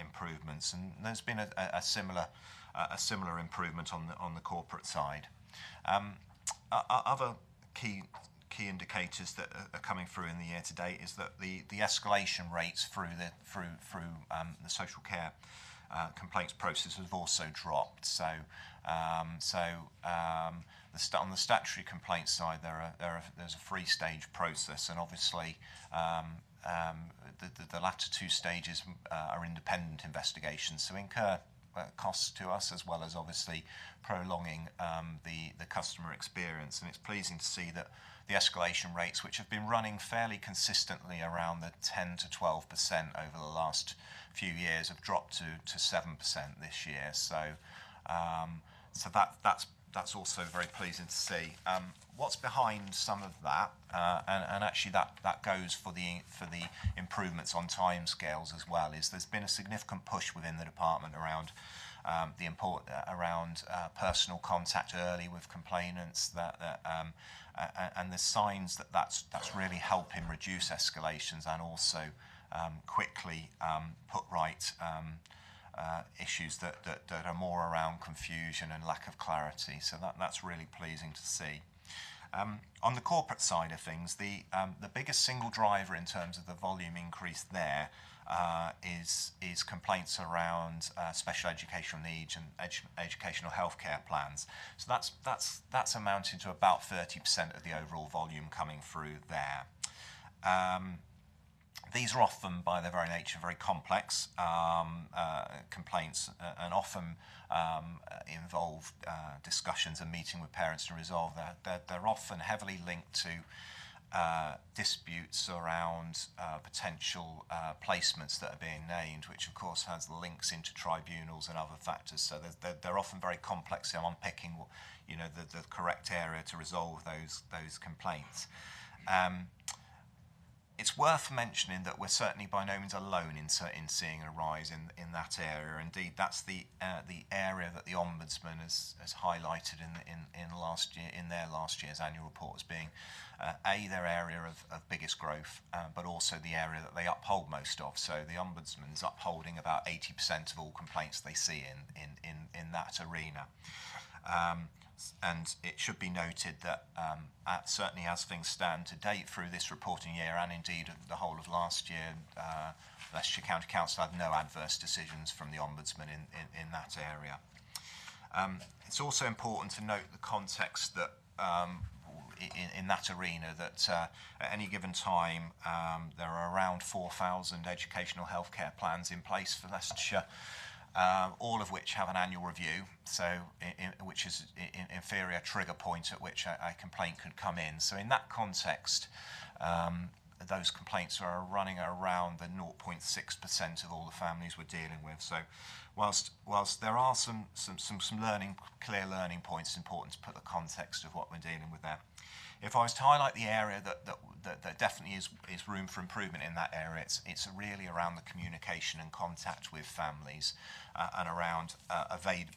improvements, and there's been a similar improvement on the corporate side. Other key indicators that are coming through in the year to date is that the escalation rates through the social care complaints process have also dropped. So on the statutory complaints side, there's a 3-stage process, and obviously the latter 2 stages are independent investigations, so incur costs to us, as well as obviously prolonging the customer experience. And it's pleasing to see that the escalation rates, which have been running fairly consistently around the 10 to 12% over the last few years, have dropped to 7% this year. So that's also very pleasing to see. What's behind some of that, and actually that goes for the improvements on timescales as well, is there's been a significant push within the department around personal contact early with complainants, and the signs that's really helping reduce escalations and also quickly put right issues that are more around confusion and lack of clarity. So that's really pleasing to see. On the corporate side of things, the biggest single driver in terms of the volume increase there is complaints around special educational needs and educational healthcare plans. So that's amounted to about 30% of the overall volume coming through there. These are often, by their very nature, very complex complaints, and often involve discussions and meeting with parents to resolve that. They're often heavily linked to disputes around potential placements that are being named, which of course has links into tribunals and other factors. So they're often very complex. I'm unpicking, the correct area to resolve those complaints. It's worth mentioning that we're certainly by no means alone in seeing a rise in that area. Indeed, that's the area that the Ombudsman has highlighted in their last year's annual report as being their area of biggest growth, but also the area that they uphold most of. So the Ombudsman's upholding about 80% of all complaints they see in that arena. And it should be noted that certainly as things stand to date through this reporting year, and indeed the whole of last year, Leicestershire County Council had no adverse decisions from the Ombudsman in that area. It's also important to note the context that in that arena, that at any given time there are around 4,000 educational healthcare plans in place for Leicestershire, all of which have an annual review, so which is in theory a trigger point at which a complaint could come in. So in that context, those complaints are running around the 0.6% of all the families we're dealing with. So whilst there are some clear learning points, it's important to put the context of what we're dealing with there. If I was to highlight the area that definitely is room for improvement in that area, it's really around the communication and contact with families, and around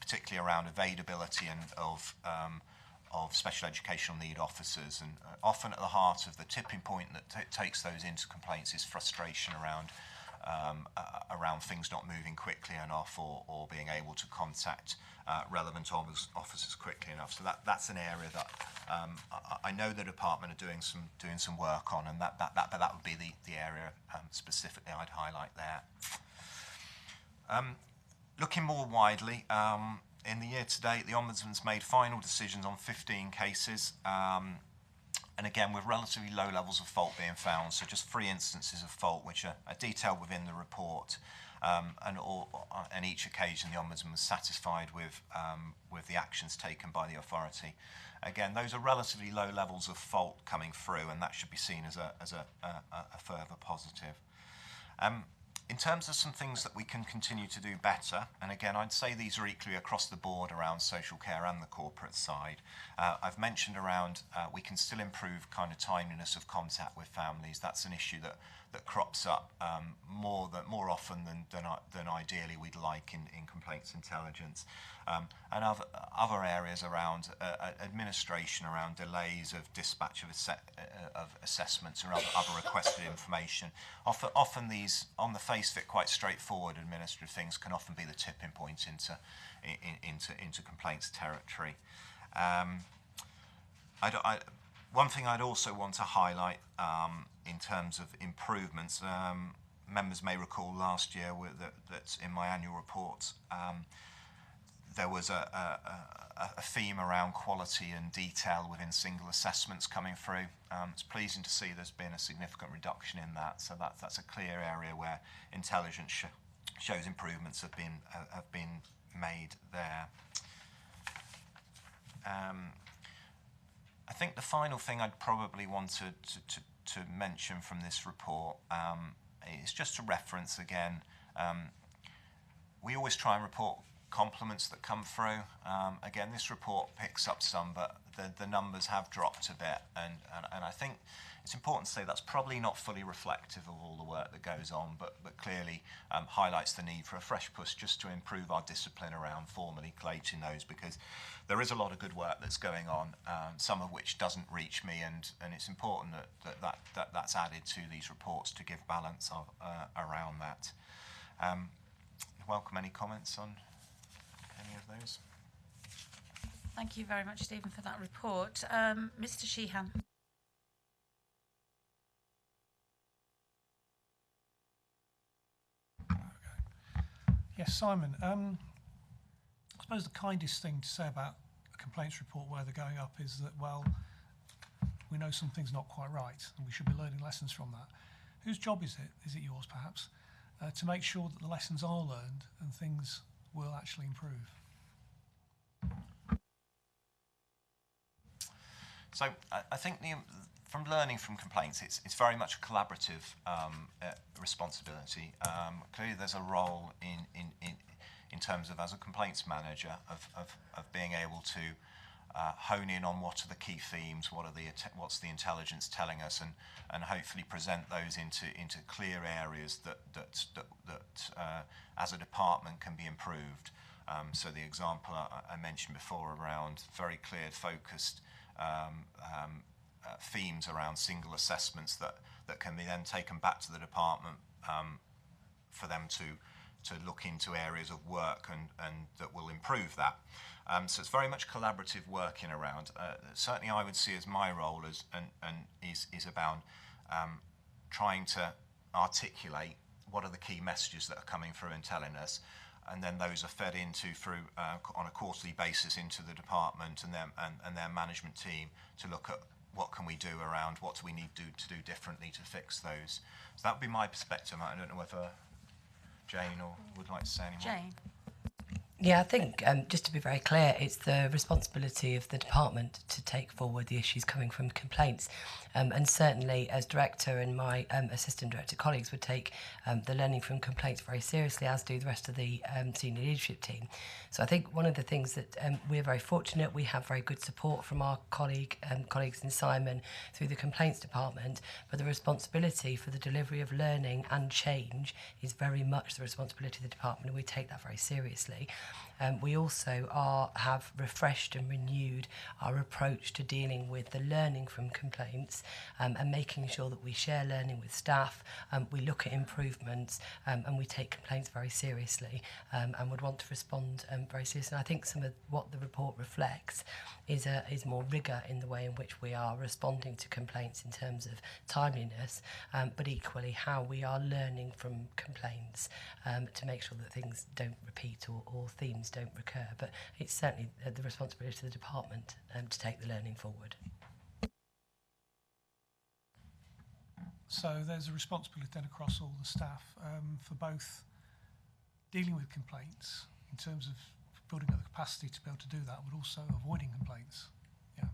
particularly around availability and of special educational need officers. And often at the heart of the tipping point that takes those into complaints is frustration around things not moving quickly enough, or being able to contact relevant officers quickly enough. So that's an area that I know the department are doing some work on, and that would be the area specifically I'd highlight there. Looking more widely, in the year to date, the Ombudsman's made final decisions on 15 cases. And again, with relatively low levels of fault being found, so just 3 instances of fault, which are detailed within the report. And each occasion, the Ombudsman was satisfied with the actions taken by the authority. Again, those are relatively low levels of fault coming through, and that should be seen as a further positive. In terms of some things that we can continue to do better, and again, I'd say these are equally across the board around social care and the corporate side. I've mentioned around we can still improve kind of timeliness of contact with families. That's an issue that crops up more often than ideally we'd like in complaints intelligence. And other areas around administration, around delays of dispatch of assessments or other requested information. Often these, on the face of it, quite straightforward administrative things can often be the tipping point into complaints territory. One thing I'd also want to highlight in terms of improvements, members may recall last year that in my annual reports there was a theme around quality and detail within single assessments coming through. It's pleasing to see there's been a significant reduction in that, so that's a clear area where intelligence shows improvements have been made there. I think the final thing I'd probably want to mention from this report is just a reference again. We always try and report compliments that come through. Again, this report picks up some, but the numbers have dropped a bit, and I think it's important to say that's probably not fully reflective of all the work that goes on, but clearly highlights the need for a fresh push just to improve our discipline around formally collating those, because there is a lot of good work that's going on, some of which doesn't reach me, and it's important that's added to these reports to give balance around that. Welcome any comments on any of those. Thank you very much, Stephen, for that report. Mr. Sheehan. Yes, Simon. I suppose the kindest thing to say about a complaints report where they're going up is that, well, we know something's not quite right and we should be learning lessons from that. Whose job is it? Is it yours, perhaps? To make sure that the lessons are learned and things will actually improve. So I think from learning from complaints, it's very much a collaborative responsibility. Clearly, there's a role in terms of, as a complaints manager, of being able to hone in on what are the key themes, what's the intelligence telling us, and hopefully present those into clear areas that as a department can be improved. So the example I mentioned before around very clear, focused themes around single assessments that can be then taken back to the department for them to look into areas of work and that will improve that. So it's very much collaborative working around. Certainly I would see as my role is about trying to articulate what are the key messages that are coming through and telling us, and then those are fed through on a quarterly basis into the department and their management team to look at what can we do around what do we need to do differently to fix those. So that would be my perspective. I don't know whether Jane would like to say any more. Jane. Yeah, I think just to be very clear, it's the responsibility of the department to take forward the issues coming from complaints. And certainly as director and my assistant director colleagues would take the learning from complaints very seriously, as do the rest of the senior leadership team. So I think one of the things that we're very fortunate, we have very good support from our colleagues in Simon through the complaints department, but the responsibility for the delivery of learning and change is very much the responsibility of the department, and we take that very seriously. We also have refreshed and renewed our approach to dealing with the learning from complaints and making sure that we share learning with staff, we look at improvements, and we take complaints very seriously and would want to respond very seriously. And I think some of what the report reflects is more rigour in the way in which we are responding to complaints in terms of timeliness, but equally how we are learning from complaints to make sure that things don't repeat or themes don't recur. But it's certainly the responsibility of the department to take the learning forward. So there's a responsibility then across all the staff for both dealing with complaints in terms of building up the capacity to be able to do that, but also avoiding complaints. Yeah.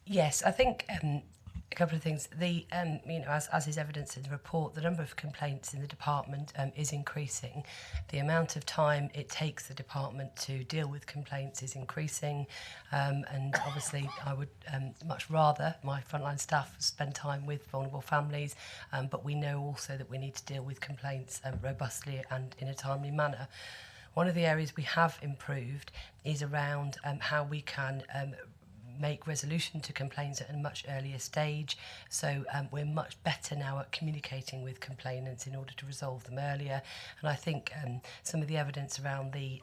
Yes, I think a couple of things. As is evidenced in the report, the number of complaints in the department is increasing. The amount of time it takes the department to deal with complaints is increasing, and obviously I would much rather my frontline staff spend time with vulnerable families, but we know also that we need to deal with complaints robustly and in a timely manner. One of the areas we have improved is around how we can make resolution to complaints at a much earlier stage. So we're much better now at communicating with complainants in order to resolve them earlier. And I think some of the evidence around the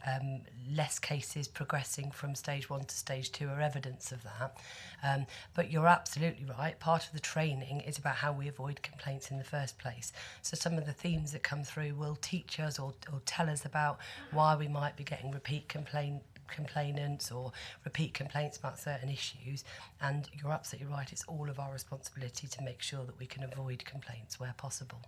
less cases progressing from stage 1 to stage 2 are evidence of that. But you're absolutely right. Part of the training is about how we avoid complaints in the first place. So some of the themes that come through will teach us or tell us about why we might be getting repeat complainants or repeat complaints about certain issues, and you're absolutely right, it's all of our responsibility to make sure that we can avoid complaints where possible.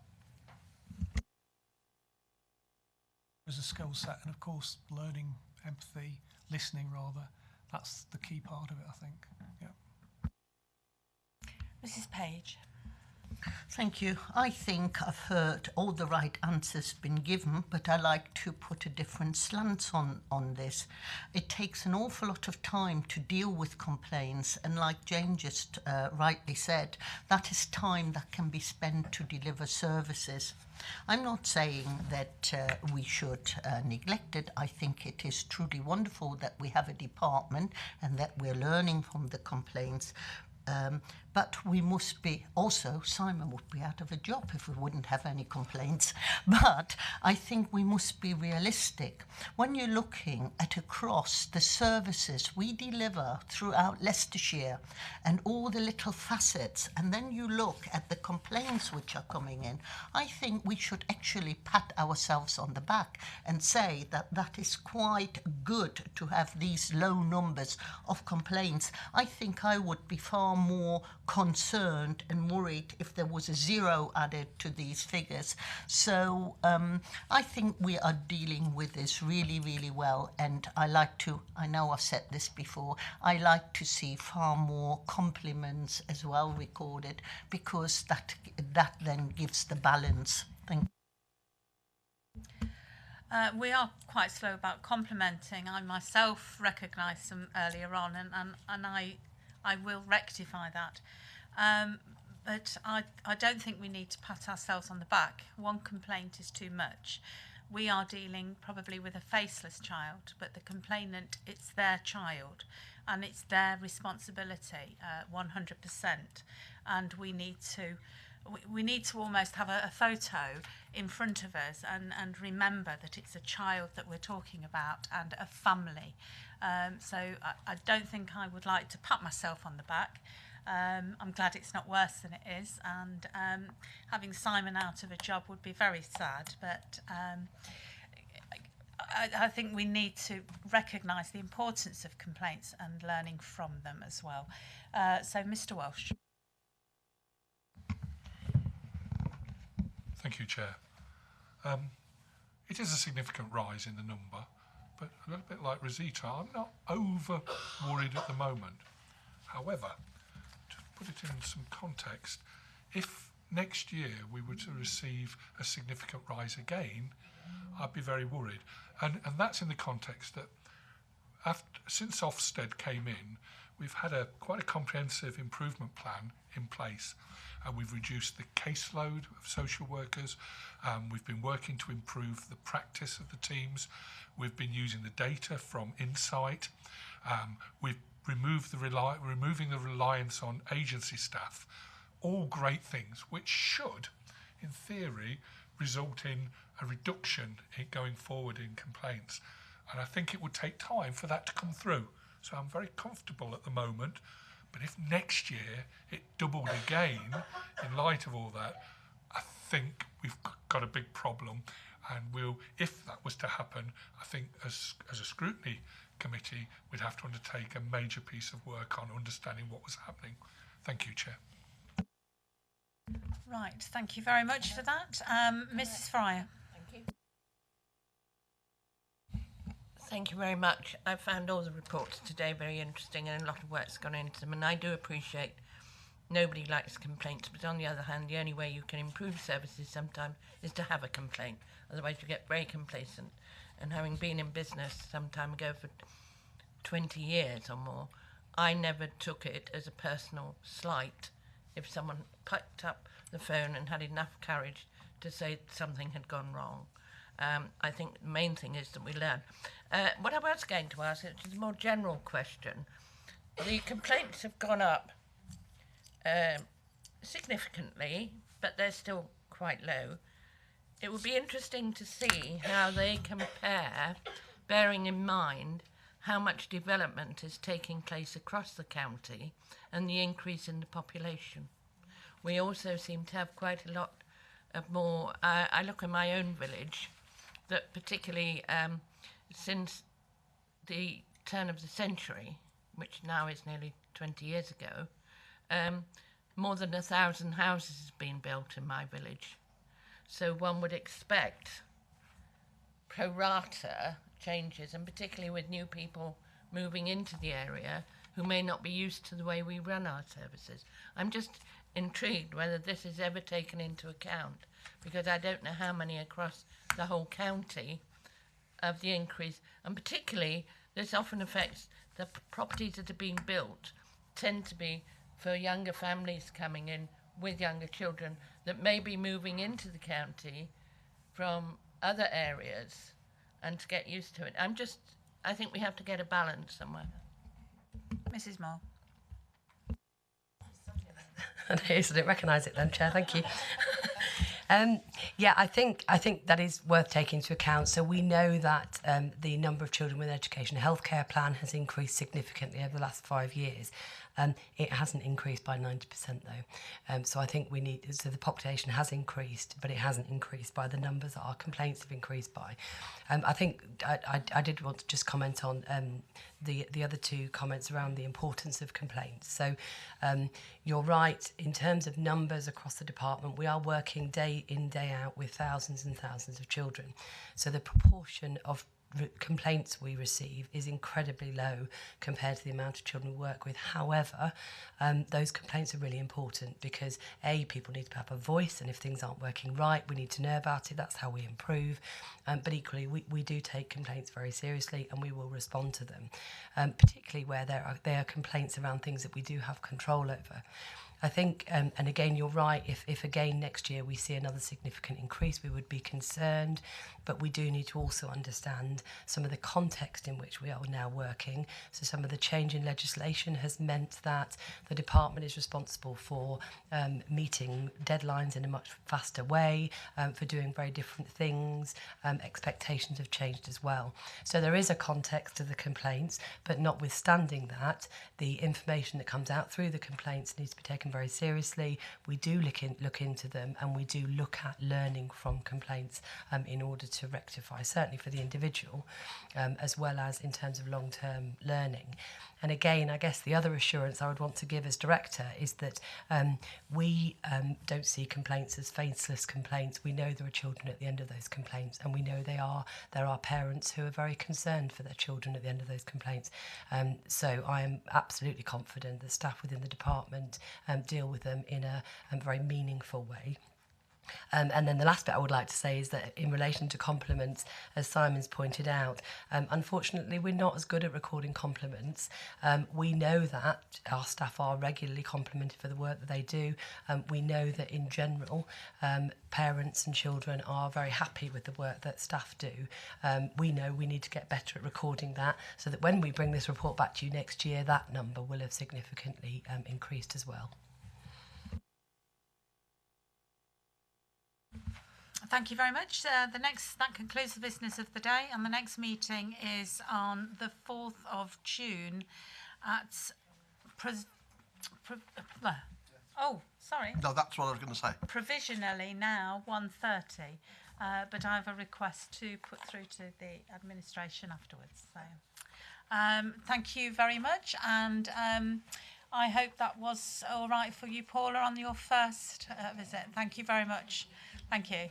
As a skill set, and of course, learning empathy, listening rather, that's the key part of it, I think. Yeah. Mrs. Page. Thank you. I think I've heard all the right answers been given, but I like to put a different slant on this. It takes an awful lot of time to deal with complaints, and like Jane just rightly said, that is time that can be spent to deliver services. I'm not saying that we should neglect it. I think it is truly wonderful that we have a department and that we're learning from the complaints. But we must be also, Simon would be out of a job if we wouldn't have any complaints. But I think we must be realistic. When you're looking at across the services we deliver throughout Leicestershire and all the little facets, and then you look at the complaints which are coming in, I think we should actually pat ourselves on the back and say that that is quite good to have these low numbers of complaints. I think I would be far more concerned and worried if there was a zero added to these figures. So I think we are dealing with this really, really well. And I know I've said this before, I like to see far more compliments as well recorded, because that then gives the balance. Thank you. We are quite slow about complimenting. I myself recognised some earlier on, and I will rectify that. But I don't think we need to pat ourselves on the back. One complaint is too much. We are dealing probably with a faceless child, but the complainant, it's their child and it's their responsibility, 100%. And we need to almost have a photo in front of us and remember that it's a child that we're talking about and a family. So I don't think I would like to pat myself on the back. I'm glad it's not worse than it is, and having Simon out of a job would be very sad, but I think we need to recognise the importance of complaints and learning from them as well. So Mr. Welsh. Thank you, Chair. It is a significant rise in the number, but a little bit like Rosita, I'm not over worried at the moment. However, to put it in some context, if next year we were to receive a significant rise again, I'd be very worried. And that's in the context that since Ofsted came in, we've had quite a comprehensive improvement plan in place. We've reduced the caseload of social workers. We've been working to improve the practice of the teams. We've been using the data from Insight. We've removed removing the reliance on agency staff. All great things, which should, in theory, result in a reduction going forward in complaints. And I think it would take time for that to come through. So I'm very comfortable at the moment. But if next year it doubled again, in light of all that, I think we've got a big problem. And if that was to happen, I think as a scrutiny committee, we'd have to undertake a major piece of work on understanding what was happening. Thank you, Chair. Right, thank you very much for that. Mrs. Fryer. Thank you. Thank you very much. I found all the reports today very interesting, and a lot of work's gone into them, and I do appreciate nobody likes complaints, but on the other hand, the only way you can improve services sometimes is to have a complaint. Otherwise you get very complacent. And having been in business some time ago for 20 years or more, I never took it as a personal slight if someone picked up the phone and had enough courage to say something had gone wrong. I think the main thing is that we learn. What I was going to ask, which is a more general question, the complaints have gone up significantly, but they're still quite low. It would be interesting to see how they compare, bearing in mind how much development is taking place across the county and the increase in the population. We also seem to have quite a lot of more, I look at my own village, that particularly since the turn of the century, which now is nearly 20 years ago, more than 1,000 houses have been built in my village. So one would expect pro rata changes, and particularly with new people moving into the area who may not be used to the way we run our services. I'm just intrigued whether this is ever taken into account, because I don't know how many across the whole county of the increase, and particularly this often affects the properties that are being built tend to be for younger families coming in with younger children that may be moving into the county from other areas and to get used to it. I think we have to get a balance somewhere. Mrs. Moore. I didn't recognise it then, Chair. Thank you. Yeah, I think that is worth taking into account. So we know that the number of children with an education healthcare plan has increased significantly over the last 5 years. It hasn't increased by 90% though. So I think so the population has increased, but it hasn't increased by the numbers that our complaints have increased by. I think I did want to just comment on the other two comments around the importance of complaints. So you're right, in terms of numbers across the department, we are working day in, day out with thousands and thousands of children. So the proportion of complaints we receive is incredibly low compared to the amount of children we work with. However, those complaints are really important because people need to have a voice, and if things aren't working right, we need to know about it. That's how we improve. But equally, we do take complaints very seriously, and we will respond to them, particularly where there are complaints around things that we do have control over. I think, and again, you're right, if again next year we see another significant increase, we would be concerned, but we do need to also understand some of the context in which we are now working. So some of the change in legislation has meant that the department is responsible for meeting deadlines in a much faster way, for doing very different things. Expectations have changed as well. So there is a context to the complaints, but notwithstanding that, the information that comes out through the complaints needs to be taken very seriously. We do look into them, and we do look at learning from complaints in order to rectify, certainly for the individual, as well as in terms of long-term learning. And again, I guess the other assurance I would want to give as director is that we don't see complaints as faceless complaints. We know there are children at the end of those complaints, and we know there are parents who are very concerned for their children at the end of those complaints. So I am absolutely confident that staff within the department deal with them in a very meaningful way. And then the last bit I would like to say is that in relation to compliments, as Simon's pointed out, unfortunately we're not as good at recording compliments. We know that our staff are regularly complimented for the work that they do. We know that in general, parents and children are very happy with the work that staff do. We know we need to get better at recording that so that when we bring this report back to you next year, that number will have significantly increased as well. Thank you very much. That concludes the business of the day, and the next meeting is on the 4th of June at No, that's what I was going to say. Provisionally now 1:30, but I have a request to put through to the administration afterwards. So thank you very much, and I hope that was all right for you, Paula, on your first visit. Thank you very much. Thank you.